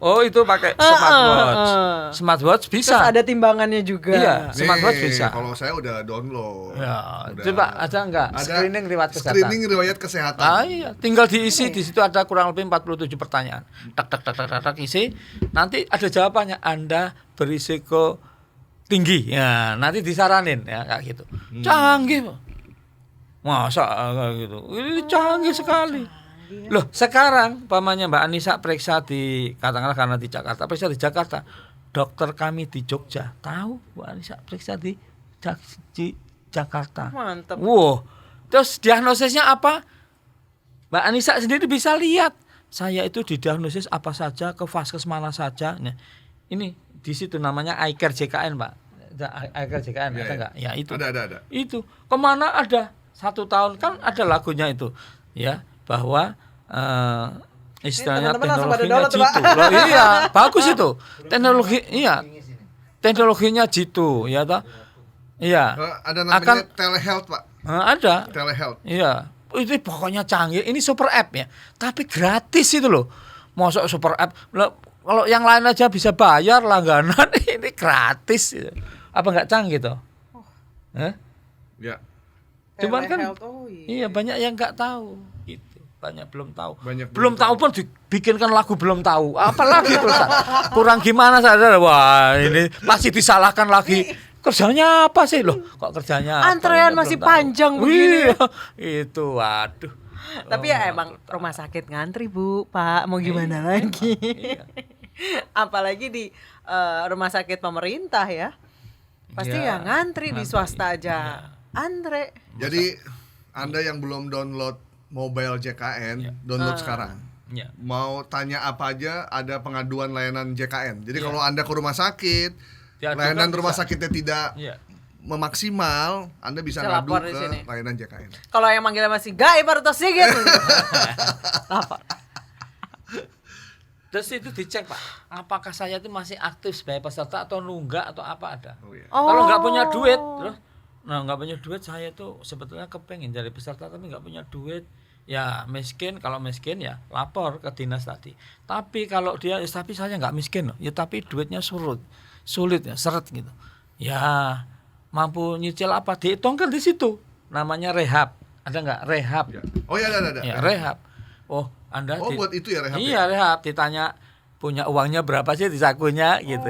Oh itu pakai smartwatch. Smartwatch bisa. Terus ada timbangannya juga. Iya, smartwatch bisa. Kalau saya udah download. Ya. Coba ada enggak? Screening riwayat kesehatan. Screening riwayat kesehatan. Iya, tinggal diisi di situ ada kurang lebih 47 pertanyaan. Tak isi. Nanti ada jawabannya. Anda berisiko tinggi. Ya, nanti disaranin ya kayak gitu. Canggih. Masa kayak gitu. Ini canggih sekali. Loh, sekarang pamannya Mbak Anissa periksa di katakanlah karena di Jakarta, periksa di Jakarta. Dokter kami di Jogja tahu Mbak Anissa periksa di Jakarta. Mantap. Wow. Terus diagnosisnya apa? Mbak Anissa sendiri bisa lihat. Saya itu didiagnosis apa saja, ke vaskes mana saja. Nah, ini di situ namanya iCare JKN, Pak. iCare JKN ada enggak? Ya itu. Ada. Itu. Kemana ada? 1 tahun kan ada lagunya itu. Ya, bahwa istilahnya teknologinya jitu. Loh, iya, bagus itu. Teknologinya jitu, ya toh. Iya. Ada namanya telehealth, Pak. Ada. Telehealth. Iya. Itu pokoknya canggih. Ini super app ya. Tapi gratis itu loh. Masuk super app. Kalau yang lain aja bisa bayar langganan, ini gratis. Apa nggak canggih toh? Ya. Cuman kan Telehealth, iya banyak yang nggak tahu gitu. Banyak belum tahu. Banyak belum tahu pun dibikinkan lagu belum tahu. Apalagi terus kurang gimana saudara? Wah, ini masih disalahkan lagi. Kerjanya apa sih loh? Kok kerjanya antrean apa? masih panjang begini. Iya, itu waduh. Tapi ya emang rumah sakit ngantri Bu, Pak, mau gimana lagi? Iya. Apalagi di rumah sakit pemerintah ya. Pasti ya ngantri di swasta aja. Antre. Jadi Anda yang belum download mobile JKN, download sekarang. Ya. Mau tanya apa aja, ada pengaduan layanan JKN. Jadi kalau Anda ke rumah sakit, layanan rumah sakitnya tidak memaksimal, Anda bisa ngadu lapor di ke sini. layanan JKN. Kalau yang manggilnya masih Gai Parto Sigit. Apa? Terus itu dicek Pak, apakah saya itu masih aktif sebagai peserta atau nunggak atau apa ada. Iya. Kalau nggak punya duit, terus nggak punya duit, saya tuh sebetulnya kepengen jadi peserta tapi nggak punya duit. Ya miskin, kalau miskin ya lapor ke dinas tadi. Tapi kalau dia, tapi saya nggak miskin loh, ya tapi duitnya sulit ya, seret gitu. Ya mampu nyicil apa, dihitungkan di situ. Namanya rehab, ada nggak rehab? Ya. Oh ya ada. Ya rehab. Oh Anda buat itu ya rehab. Iya rehab, ditanya punya uangnya berapa sih di sakunya gitu.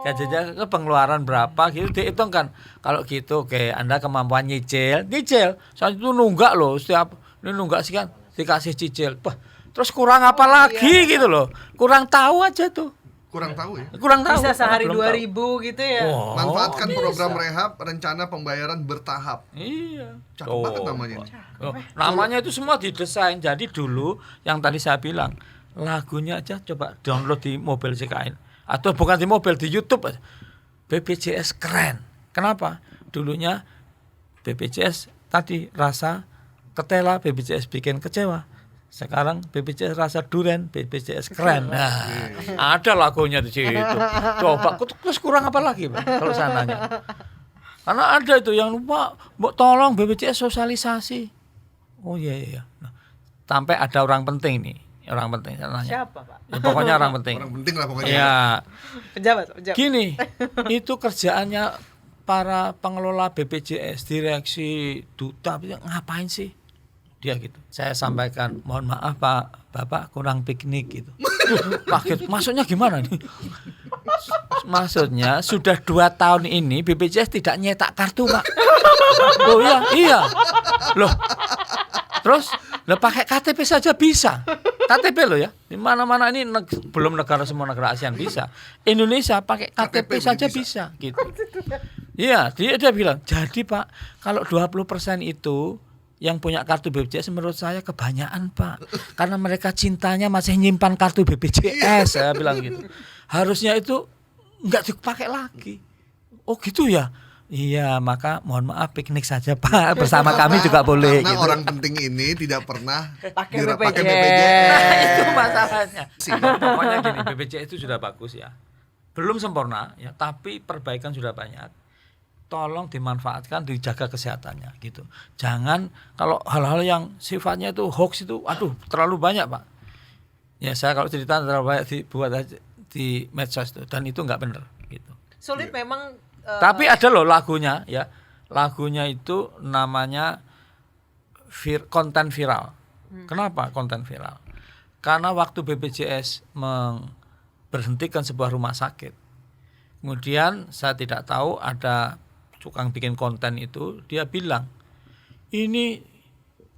Gajinya ke pengeluaran berapa gitu dihitungkan. Kalau gitu oke, Anda kemampuan nyicil. Soalnya itu nunggak loh, setiap ini nunggak sih kan dikasih cicil. Wah, terus kurang apa lagi gitu loh. Kurang tahu aja tuh. Kurang tahu ya. Kurang tahu. Bisa sehari Belum 2.000 gitu ya. Oh, Manfaatkan bisa. program rehab rencana pembayaran bertahap. Iya. Cakep banget namanya ini. Namanya itu semua didesain. Jadi dulu yang tadi saya bilang, lagunya aja coba download di mobil JKN atau bukan di mobil, di YouTube aja. BPJS keren. Kenapa? Dulunya BPJS tadi rasa ketela, BPJS bikin kecewa. Sekarang BPJS rasa duren, BPJS keren. Nah, ada lagunya di situ. Coba, terus kurang apa lagi, Pak? Kalau saya nanya. Karena ada itu yang lupa, tolong BPJS sosialisasi. Oh iya. Nah, sampai ada orang penting nih, orang penting saya nanya. Siapa, Pak? Ya, pokoknya orang penting. Orang penting lah pokoknya. Ya, Pejabat. gini, itu kerjaannya para pengelola BPJS, direksi, duta, ngapain sih? Dia gitu. Saya sampaikan, mohon maaf Pak, Bapak kurang piknik gitu. Kaget, maksudnya gimana nih? Maksudnya sudah 2 tahun ini BPJS tidak nyetak kartu Pak. Oh iya. Loh. Terus pakai KTP saja bisa. KTP loh ya. Di mana-mana ini belum negara, semua negara ASEAN bisa. Indonesia pakai KTP saja bisa gitu. Iya, dia bilang, jadi Pak, kalau 20% itu yang punya kartu BPJS menurut saya kebanyakan Pak, karena mereka cintanya masih nyimpan kartu BPJS. Saya bilang gitu. Harusnya itu nggak dipakai lagi. Oh gitu ya. Iya, maka mohon maaf piknik saja Pak, bersama kami juga boleh. Karena gitu. orang penting ini tidak pernah Pakai pakai BPJS. Nah, itu masalahnya. Pokoknya gini, BPJS itu sudah bagus ya. Belum sempurna ya, tapi perbaikan sudah banyak. Tolong dimanfaatkan, dijaga kesehatannya gitu. Jangan kalau hal-hal yang sifatnya itu hoax itu, aduh terlalu banyak Pak. Ya saya kalau cerita terlalu banyak dibuat aja di medsos itu, dan itu nggak benar gitu. Sulit memang. Tapi ada loh lagunya ya. Lagunya itu namanya konten viral. Kenapa konten viral? Karena waktu BPJS memberhentikan sebuah rumah sakit, kemudian saya tidak tahu ada tukang bikin konten itu, dia bilang ini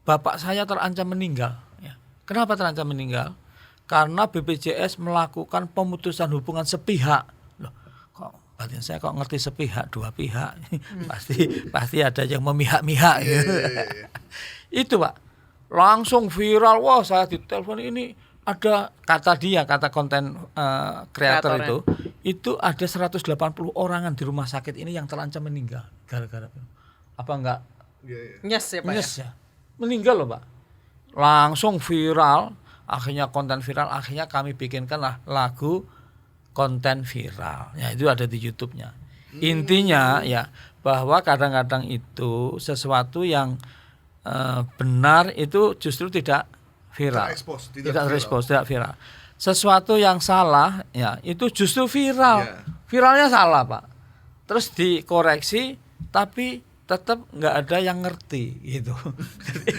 bapak saya terancam meninggal ya. Kenapa terancam meninggal? Karena BPJS melakukan pemutusan hubungan sepihak. Loh, kok batin saya kok ngerti sepihak, 2 pihak. pasti ada yang memihak-mihak gitu. Itu Pak langsung viral. Wah, saya ditelepon, ini ada kata konten kreator itu ada 180 orangan di rumah sakit ini yang terancam meninggal gara-gara apa enggak Nyes ya Pak. nyes ya, meninggal loh Pak. Langsung viral, akhirnya konten viral, akhirnya kami bikinkanlah lagu konten viral. Ya itu ada di YouTube-nya. Intinya ya bahwa kadang-kadang itu sesuatu yang benar itu justru tidak viral, tidak viral. sesuatu yang salah ya itu justru viral. Iya. Viralnya salah, Pak. Terus dikoreksi tapi tetap nggak ada yang ngerti gitu.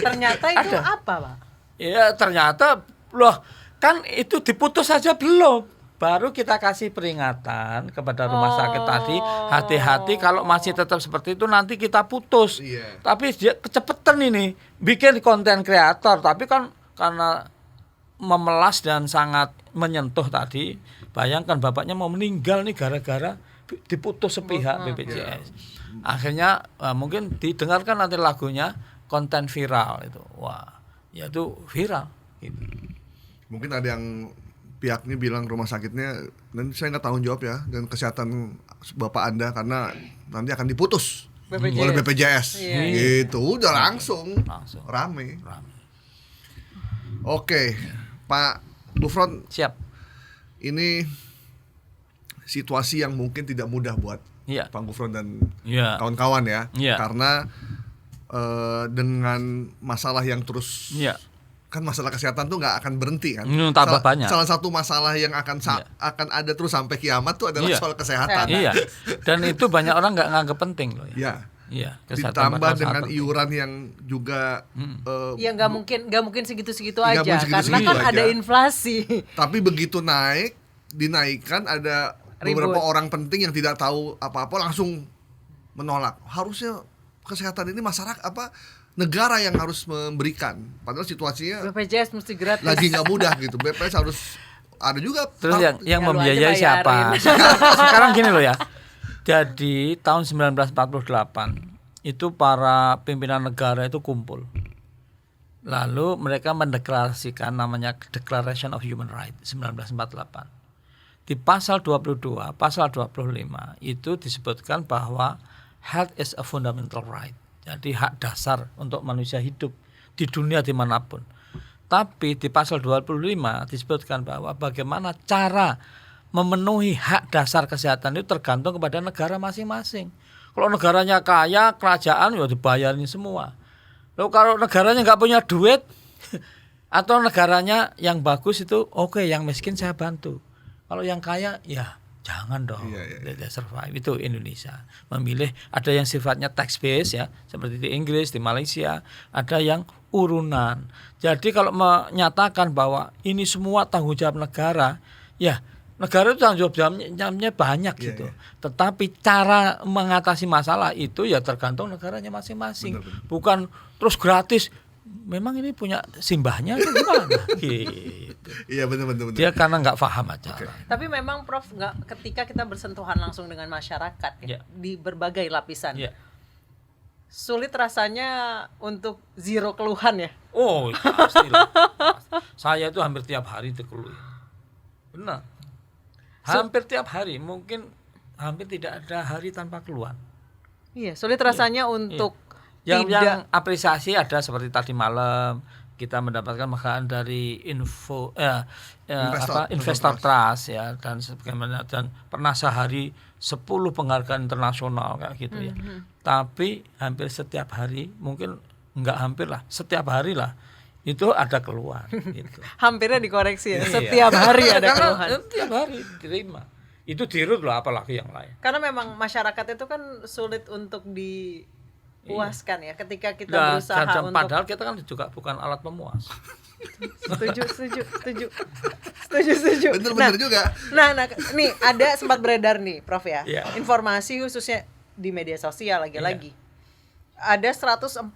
Ternyata itu Ada. apa, Pak? Ya ternyata loh kan itu diputus saja belum. Baru kita kasih peringatan kepada rumah sakit tadi, hati-hati kalau masih tetap seperti itu nanti kita putus. Iya. Tapi dia kecepatan ini bikin konten kreator, tapi kan karena memelas dan sangat menyentuh tadi, bayangkan bapaknya mau meninggal nih gara-gara diputus sepihak BPJS. Akhirnya mungkin didengarkan nanti lagunya konten viral itu. Wah, ya itu viral gitu. Mungkin ada yang pihaknya bilang rumah sakitnya, dan saya nggak tanggung jawab ya dan kesehatan bapak Anda karena nanti akan diputus BPJS. oleh BPJS. Iya. Gitu, udah langsung rame. Oke, Pak Gufron, Siap. ini situasi yang mungkin tidak mudah buat Iya. Pak Gufron dan Iya. kawan-kawan ya, Iya. karena dengan masalah yang terus Iya. kan masalah kesehatan tuh nggak akan berhenti kan. Tambah banyak. Salah satu masalah yang akan akan ada terus sampai kiamat tuh adalah Iya. soal kesehatan. Iya. Dan itu banyak orang nggak nganggap penting loh ya. Ya. Iya. Kesehatan Ditambah padahal dengan sangat penting. iuran yang juga Ya nggak mungkin segitu-segitu Nggak aja mungkin karena segitu-segitu kan ada aja. inflasi. tapi begitu dinaikkan ada beberapa Ribut. orang penting yang tidak tahu apa-apa langsung menolak. Harusnya kesehatan ini masyarakat negara yang harus memberikan. Padahal situasinya BPJS mesti gratis. lagi nggak mudah gitu. BPJS harus ada juga. Terus yang Ya, lu membiayai aja siapa? bayarin. Sekarang gini loh ya. Jadi tahun 1948 itu para pimpinan negara itu kumpul. Lalu mereka mendeklarasikan namanya Declaration of Human Rights 1948. Di pasal 22, pasal 25 itu disebutkan bahwa health is a fundamental right. Jadi hak dasar untuk manusia hidup di dunia dimanapun. Tapi di pasal 25 disebutkan bahwa bagaimana cara memenuhi hak dasar kesehatan itu tergantung kepada negara masing-masing. Kalau negaranya kaya, kerajaan ya dibayarin semua. Lalu kalau negaranya nggak punya duit atau negaranya yang bagus itu oke, yang miskin saya bantu. Kalau yang kaya ya jangan dong. Iya. Let us survive. Itu Indonesia memilih, ada yang sifatnya tax base ya, seperti di Inggris, di Malaysia, ada yang urunan. Jadi kalau menyatakan bahwa ini semua tanggung jawab negara, ya negara itu tanggung jawabnya banyak gitu. Tetapi cara mengatasi masalah itu ya tergantung negaranya masing-masing. Benar. Bukan terus gratis. Memang ini punya simbahnya atau gimana? Gitu. Iya benar. Dia karena nggak paham aja. Tapi memang Prof ketika kita bersentuhan langsung dengan masyarakat ya, Ya. di berbagai lapisan. Ya. Sulit rasanya untuk zero keluhan ya. Oh, pastilah. Saya itu hampir tiap hari dikeluh. Benar. Hampir tiap hari, mungkin hampir tidak ada hari tanpa keluhan. Iya, sulit rasanya untuk Yang tidak apresiasi ada seperti tadi malam kita mendapatkan makanan dari investor trust ya, dan sebagaimana, dan pernah sehari 10 penghargaan internasional kayak gitu ya. Tapi hampir setiap hari, mungkin enggak hampir lah, setiap hari lah itu ada keluhan gitu. hampirnya dikoreksi ya. Iya. Setiap hari ada Karena keluhan. Setiap hari terima. Itu dirut loh, apalagi yang lain. Karena memang masyarakat itu kan sulit untuk dipuaskan ya ketika kita Nah, berusaha dan untuk padahal kita kan juga bukan alat pemuas. setuju. Bener juga. Nah, nih ada sempat beredar nih, Prof ya. Iya. Informasi khususnya di media sosial lagi-lagi. Ada 144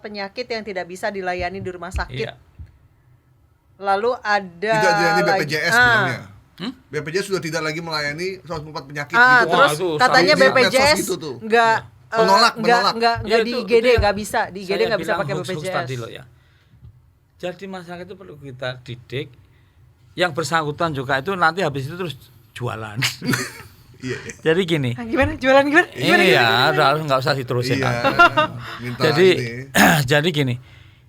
penyakit yang tidak bisa dilayani di rumah sakit. Iya. Lalu ada Tidak dilayani lagi- BPJS bilangnya. BPJS sudah tidak lagi melayani 144 penyakit gitu. Wah, terus itu katanya sampai di BPJS medsos gitu tuh. nggak Menolak. nggak Ya, di itu IGD yang nggak bisa, di IGD saya nggak bisa bilang pakai hoax-hoax BPJS. tadi loh ya. Jadi masyarakat itu perlu kita didik. Yang bersangkutan juga itu nanti habis itu terus jualan. Iya. Jadi gini. Gimana jualan gimana? Iya, udah nggak usah diterusin. Iya. Minta Jadi ini. jadi gini.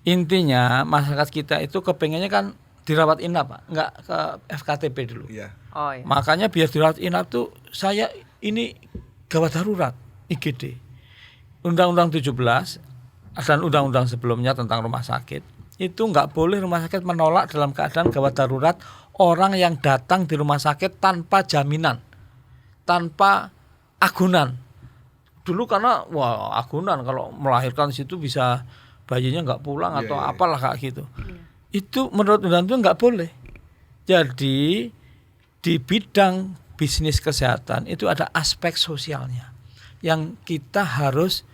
Intinya masyarakat kita itu kepengennya kan dirawat inap, Pak. Nggak ke FKTP dulu. Iya. Oh iya. Makanya biar dirawat inap tuh saya ini gawat darurat IGD. Undang-Undang 17 dan undang-undang sebelumnya tentang rumah sakit itu nggak boleh rumah sakit menolak dalam keadaan gawat darurat orang yang datang di rumah sakit tanpa jaminan, tanpa agunan. Dulu karena agunan kalau melahirkan situ bisa bayinya nggak pulang atau apalah kayak gitu. Itu menurut undang-undang nggak boleh. Jadi di bidang bisnis kesehatan itu ada aspek sosialnya yang kita harus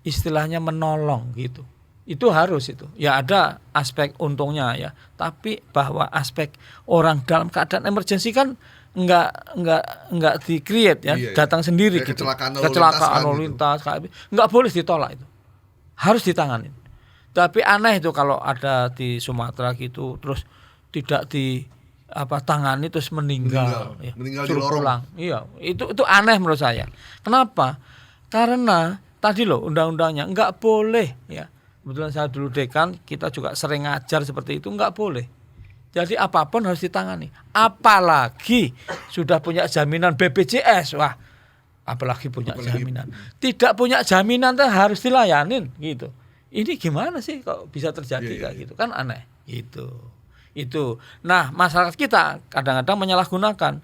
istilahnya menolong gitu. Itu harus itu. Ya ada aspek untungnya ya. Tapi bahwa aspek orang dalam keadaan emergensi kan enggak di-create ya, datang sendiri gitu. Kecelakaan lalu lintas enggak boleh ditolak itu. Harus ditangani. Tapi aneh itu kalau ada di Sumatera gitu terus tidak tangani terus meninggal ya. Suruh pulang. Iya, itu aneh menurut saya. Kenapa? Karena tadi loh undang-undangnya enggak boleh ya. Kebetulan saya dulu dekan, kita juga sering ngajar seperti itu, enggak boleh. Jadi apapun harus ditangani. Apalagi sudah punya jaminan BPJS, wah, apalagi punya jaminan. Tidak punya jaminan tuh harus dilayanin gitu. Ini gimana sih kok bisa terjadi kayak gitu? Kan aneh gitu. Itu. Nah, masyarakat kita kadang-kadang menyalahgunakan.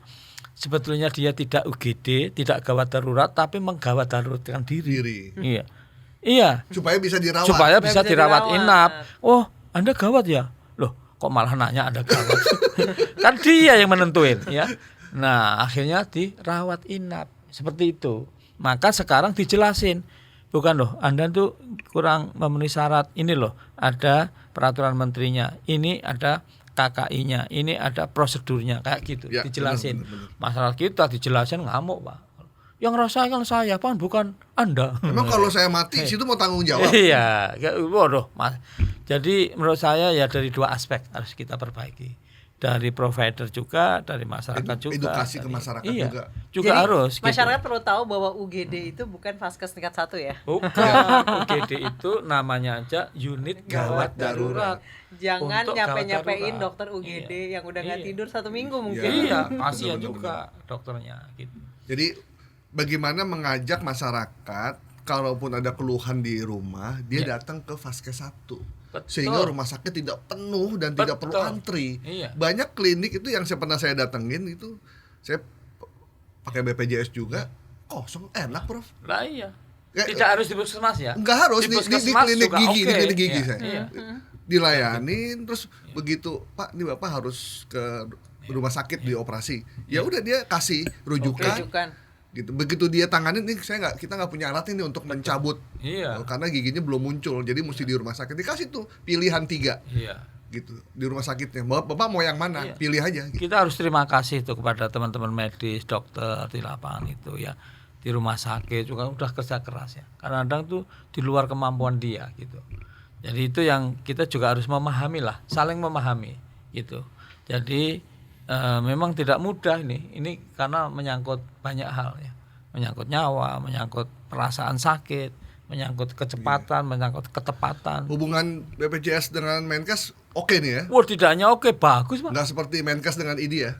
Sebetulnya dia tidak UGD, tidak gawat darurat, tapi menggawat daruratkan diri. Iya. Supaya bisa dirawat. Supaya bisa dirawat inap. Oh, Anda gawat ya? Loh, kok malah nanya Anda gawat? Kan dia yang menentuin ya. Nah, akhirnya dirawat inap. Seperti itu. Maka sekarang dijelasin. Bukan loh, Anda tuh kurang memenuhi syarat. Ini loh, ada peraturan menterinya. Ini ada KKI-nya. Ini ada prosedurnya. Kayak gitu, ya, dijelasin. Benar. Masalah kita dijelasin ngamuk, Pak. Yang rasakan saya Pak, bukan Anda. Memang kalau saya mati situ mau tanggung jawab. Iya, waduh, Mas. Jadi menurut saya ya dari dua aspek harus kita perbaiki. Dari provider juga, dari masyarakat juga. Edukasi ke masyarakat juga. Juga jadi, harus. Masyarakat gitu. perlu tahu bahwa UGD itu bukan Vaskes tingkat 1 ya. Bukan. UGD itu namanya aja unit gawat darurat. Jangan nyampe-nyampein dokter UGD yang udah nggak tidur 1 minggu mungkin. Iya, kasihan juga dokternya gitu. Jadi bagaimana mengajak masyarakat kalaupun ada keluhan di rumah dia datang ke Vaskes 1. Sehingga rumah sakit tidak penuh dan tidak perlu antri. Banyak klinik itu yang pernah saya datengin itu saya pakai BPJS juga kosong, enak Prof. Lah iya. Tidak harus di puskesmas ya? Enggak harus di klinik gigi, di klinik gigi saya. Iya. Dilayanin terus begitu Pak ini Bapak harus ke rumah sakit dioperasi. Ya udah dia kasih rujukan. Gitu. Begitu dia tanganin nih kita nggak punya alat ini untuk mencabut karena giginya belum muncul jadi mesti di rumah sakit dikasih tuh pilihan 3 gitu di rumah sakitnya bapak mau yang mana pilih aja gitu. Kita harus terima kasih tuh kepada teman-teman medis dokter di lapangan itu ya di rumah sakit juga udah kerja keras ya kadang-kadang tuh di luar kemampuan dia gitu jadi itu yang kita juga harus memahami lah saling memahami gitu jadi memang tidak mudah ini karena menyangkut banyak hal ya menyangkut nyawa menyangkut perasaan sakit menyangkut kecepatan menyangkut ketepatan hubungan BPJS dengan Menkes oke nih ya tidak hanya oke bagus Pak nggak seperti Menkes dengan ID ya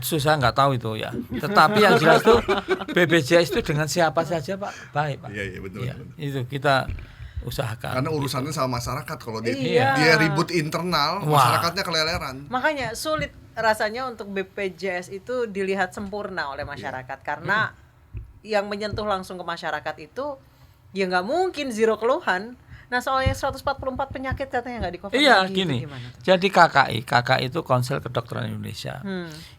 saya nggak tahu itu ya tetapi yang jelas tuh BPJS itu dengan siapa saja Pak baik Pak iya betul. Itu kita usahakan karena urusannya sama masyarakat kalau dia ribut internal masyarakatnya keleleran makanya sulit rasanya untuk BPJS itu dilihat sempurna oleh masyarakat karena yang menyentuh langsung ke masyarakat itu ya nggak mungkin zero keluhan nah soalnya 144 penyakit katanya nggak di-cover lagi gini jadi KKI itu Konsil Kedokteran Indonesia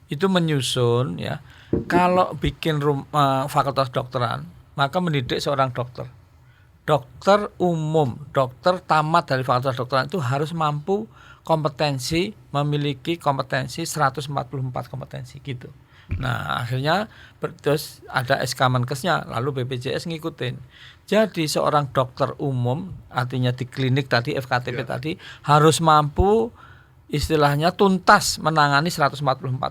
itu menyusun ya kalau bikin fakultas dokteran maka mendidik seorang dokter umum, dokter tamat dari fakultas kedokteran itu harus mampu memiliki kompetensi 144 kompetensi gitu. Nah akhirnya terus ada SK Menkesnya lalu BPJS ngikutin. Jadi seorang dokter umum artinya di klinik tadi FKTP tadi harus mampu istilahnya tuntas menangani 144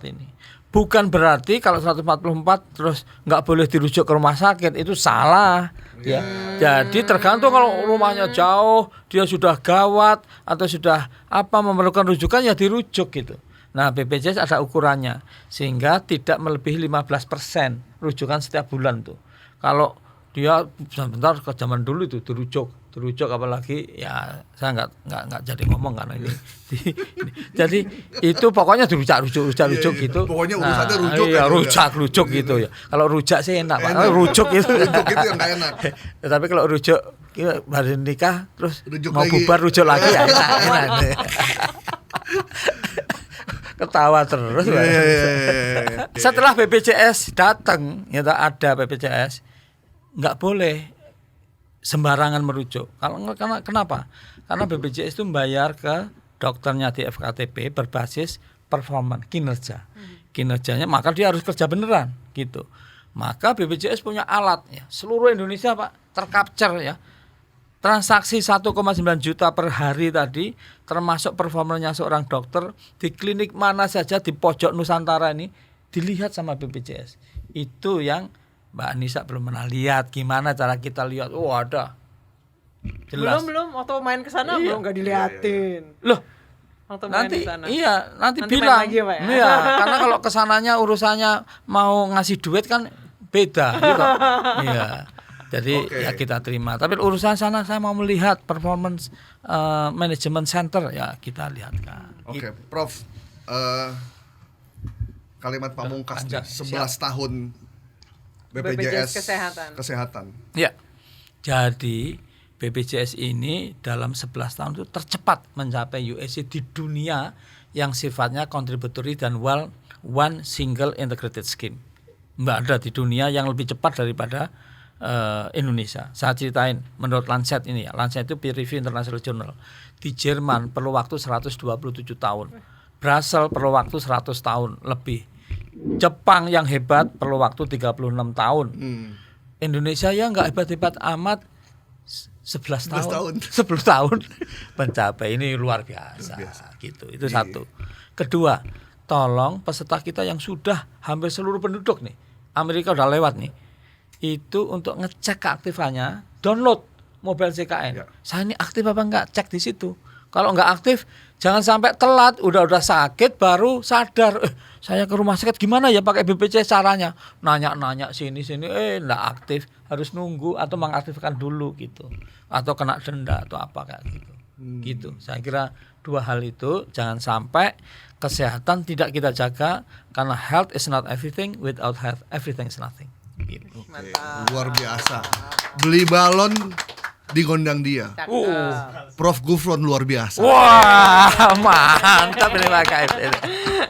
ini. Bukan berarti kalau 144 terus nggak boleh dirujuk ke rumah sakit itu salah ya. Jadi tergantung kalau rumahnya jauh dia sudah gawat atau sudah memerlukan rujukan ya dirujuk gitu. Nah BPJS ada ukurannya sehingga tidak melebihi 15% rujukan setiap bulan tuh. Kalau dia sebentar ke zaman dulu itu dirujuk dirujuk apalagi ya saya nggak jadi ngomong karena ini. Jadi itu pokoknya dirujuk gitu. Pokoknya urusannya rujuk. Iya, rujuk gitu ya. Kalau rujak sih enak, Pak. Rujuk itu. Rujuk itu yang nggak enak. Tapi kalau rujuk baru nikah terus Rujuk mau lagi. bubar rujuk lagi ya enak. Ketawa terus. Setelah BPJS datang, ya ada BPJS, nggak boleh sembarangan merujuk. Karena kenapa? Karena BPJS itu membayar ke dokternya di FKTP berbasis performan kinerja. Kinerjanya maka dia harus kerja beneran gitu. Maka BPJS punya alat ya. Seluruh Indonesia Pak tercapture ya. Transaksi 1,9 juta per hari tadi termasuk performanya seorang dokter di klinik mana saja di pojok Nusantara ini dilihat sama BPJS. Itu yang Mbak Anissa belum pernah lihat. Gimana cara kita lihat? Oh ada. Jelas. Belum waktu main ke sana belum nggak diliatin. Loh, Waktu main nanti ke sana. nanti Nanti bilang. main lagi, Pak, ya? Iya, karena kalau kesananya urusannya mau ngasih duit kan beda gitu. Iya. Jadi ya kita terima. Tapi urusan sana saya mau melihat performance management center ya kita lihatkan. Oke, Prof. Kalimat pamungkas nih, 11 tahun BPJS kesehatan. Ya. Jadi BPJS ini dalam 11 tahun itu tercepat mencapai USC di dunia yang sifatnya contributory dan one single integrated scheme. Nggak ada di dunia yang lebih cepat daripada Indonesia. Saya ceritain menurut Lancet ini ya. Lancet itu peer review international journal. Di Jerman perlu waktu 127 tahun. Brussels perlu waktu 100 tahun lebih. Jepang yang hebat perlu waktu 36 tahun. Indonesia ya nggak hebat-hebat amat 11 tahun. 10 tahun mencapai, ini luar biasa. Gitu. Itu satu. Kedua, tolong peserta kita yang sudah hampir seluruh penduduk nih. Amerika udah lewat nih. Itu untuk ngecek keaktifannya, download mobile JKN. Saya ini aktif apa enggak, cek di situ. Kalau enggak aktif, jangan sampai telat, udah sakit baru sadar. Saya ke rumah sakit gimana ya pakai BPJS caranya? Nanya sini enggak aktif, harus nunggu atau mengaktifkan dulu gitu. Atau kena denda atau apa kayak gitu. Gitu. Saya kira dua hal itu jangan sampai kesehatan tidak kita jaga karena health is not everything, without health everything is nothing. Gitu. Luar biasa. Beli balon digondang dia. Prof Gufron luar biasa. Wah, mantap ini Pak KF.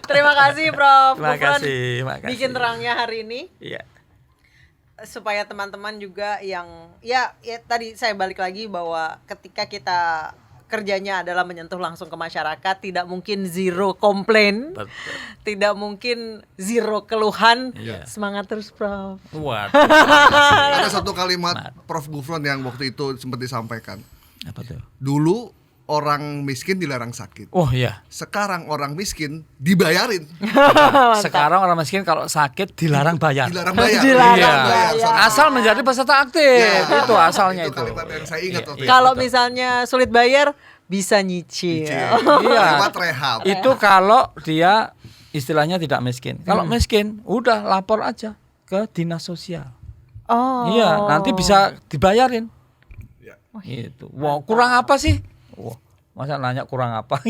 Terima kasih Prof. Terima Gufron kasih. bikin terangnya hari ini. Iya. Supaya teman-teman juga yang ya tadi saya balik lagi bahwa ketika kita kerjanya adalah menyentuh langsung ke masyarakat, tidak mungkin zero komplain. Betul. Tidak mungkin zero keluhan. Iya. Semangat terus Prof. Waduh. Ada satu kalimat Prof Gufron yang waktu itu sempat disampaikan. Apa tuh? Dulu orang miskin dilarang sakit. Oh iya. Sekarang orang miskin dibayarin. Sekarang orang miskin kalau sakit dilarang bayar. Dilarang bayar. Iya. Asal menjadi peserta aktif. Itu asalnya itu. Kalimat yang saya ingat waktu itu. Kalau misalnya sulit bayar bisa nyicil. Iya. Lewat rehab. Itu kalau dia istilahnya tidak miskin. Kalau miskin, udah lapor aja ke dinas sosial. Oh. Iya, nanti bisa dibayarin. Ya. Gitu. Wow, kurang apa sih? Wah, masa nanya kurang apa?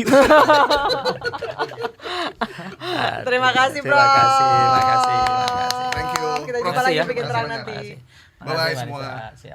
Terima kasih Prof. Terima kasih. Thank you. Kita Prof. jumpa lagi ya. bikin terang Terima nanti. kasih. Bye-bye Terima semua. kasih.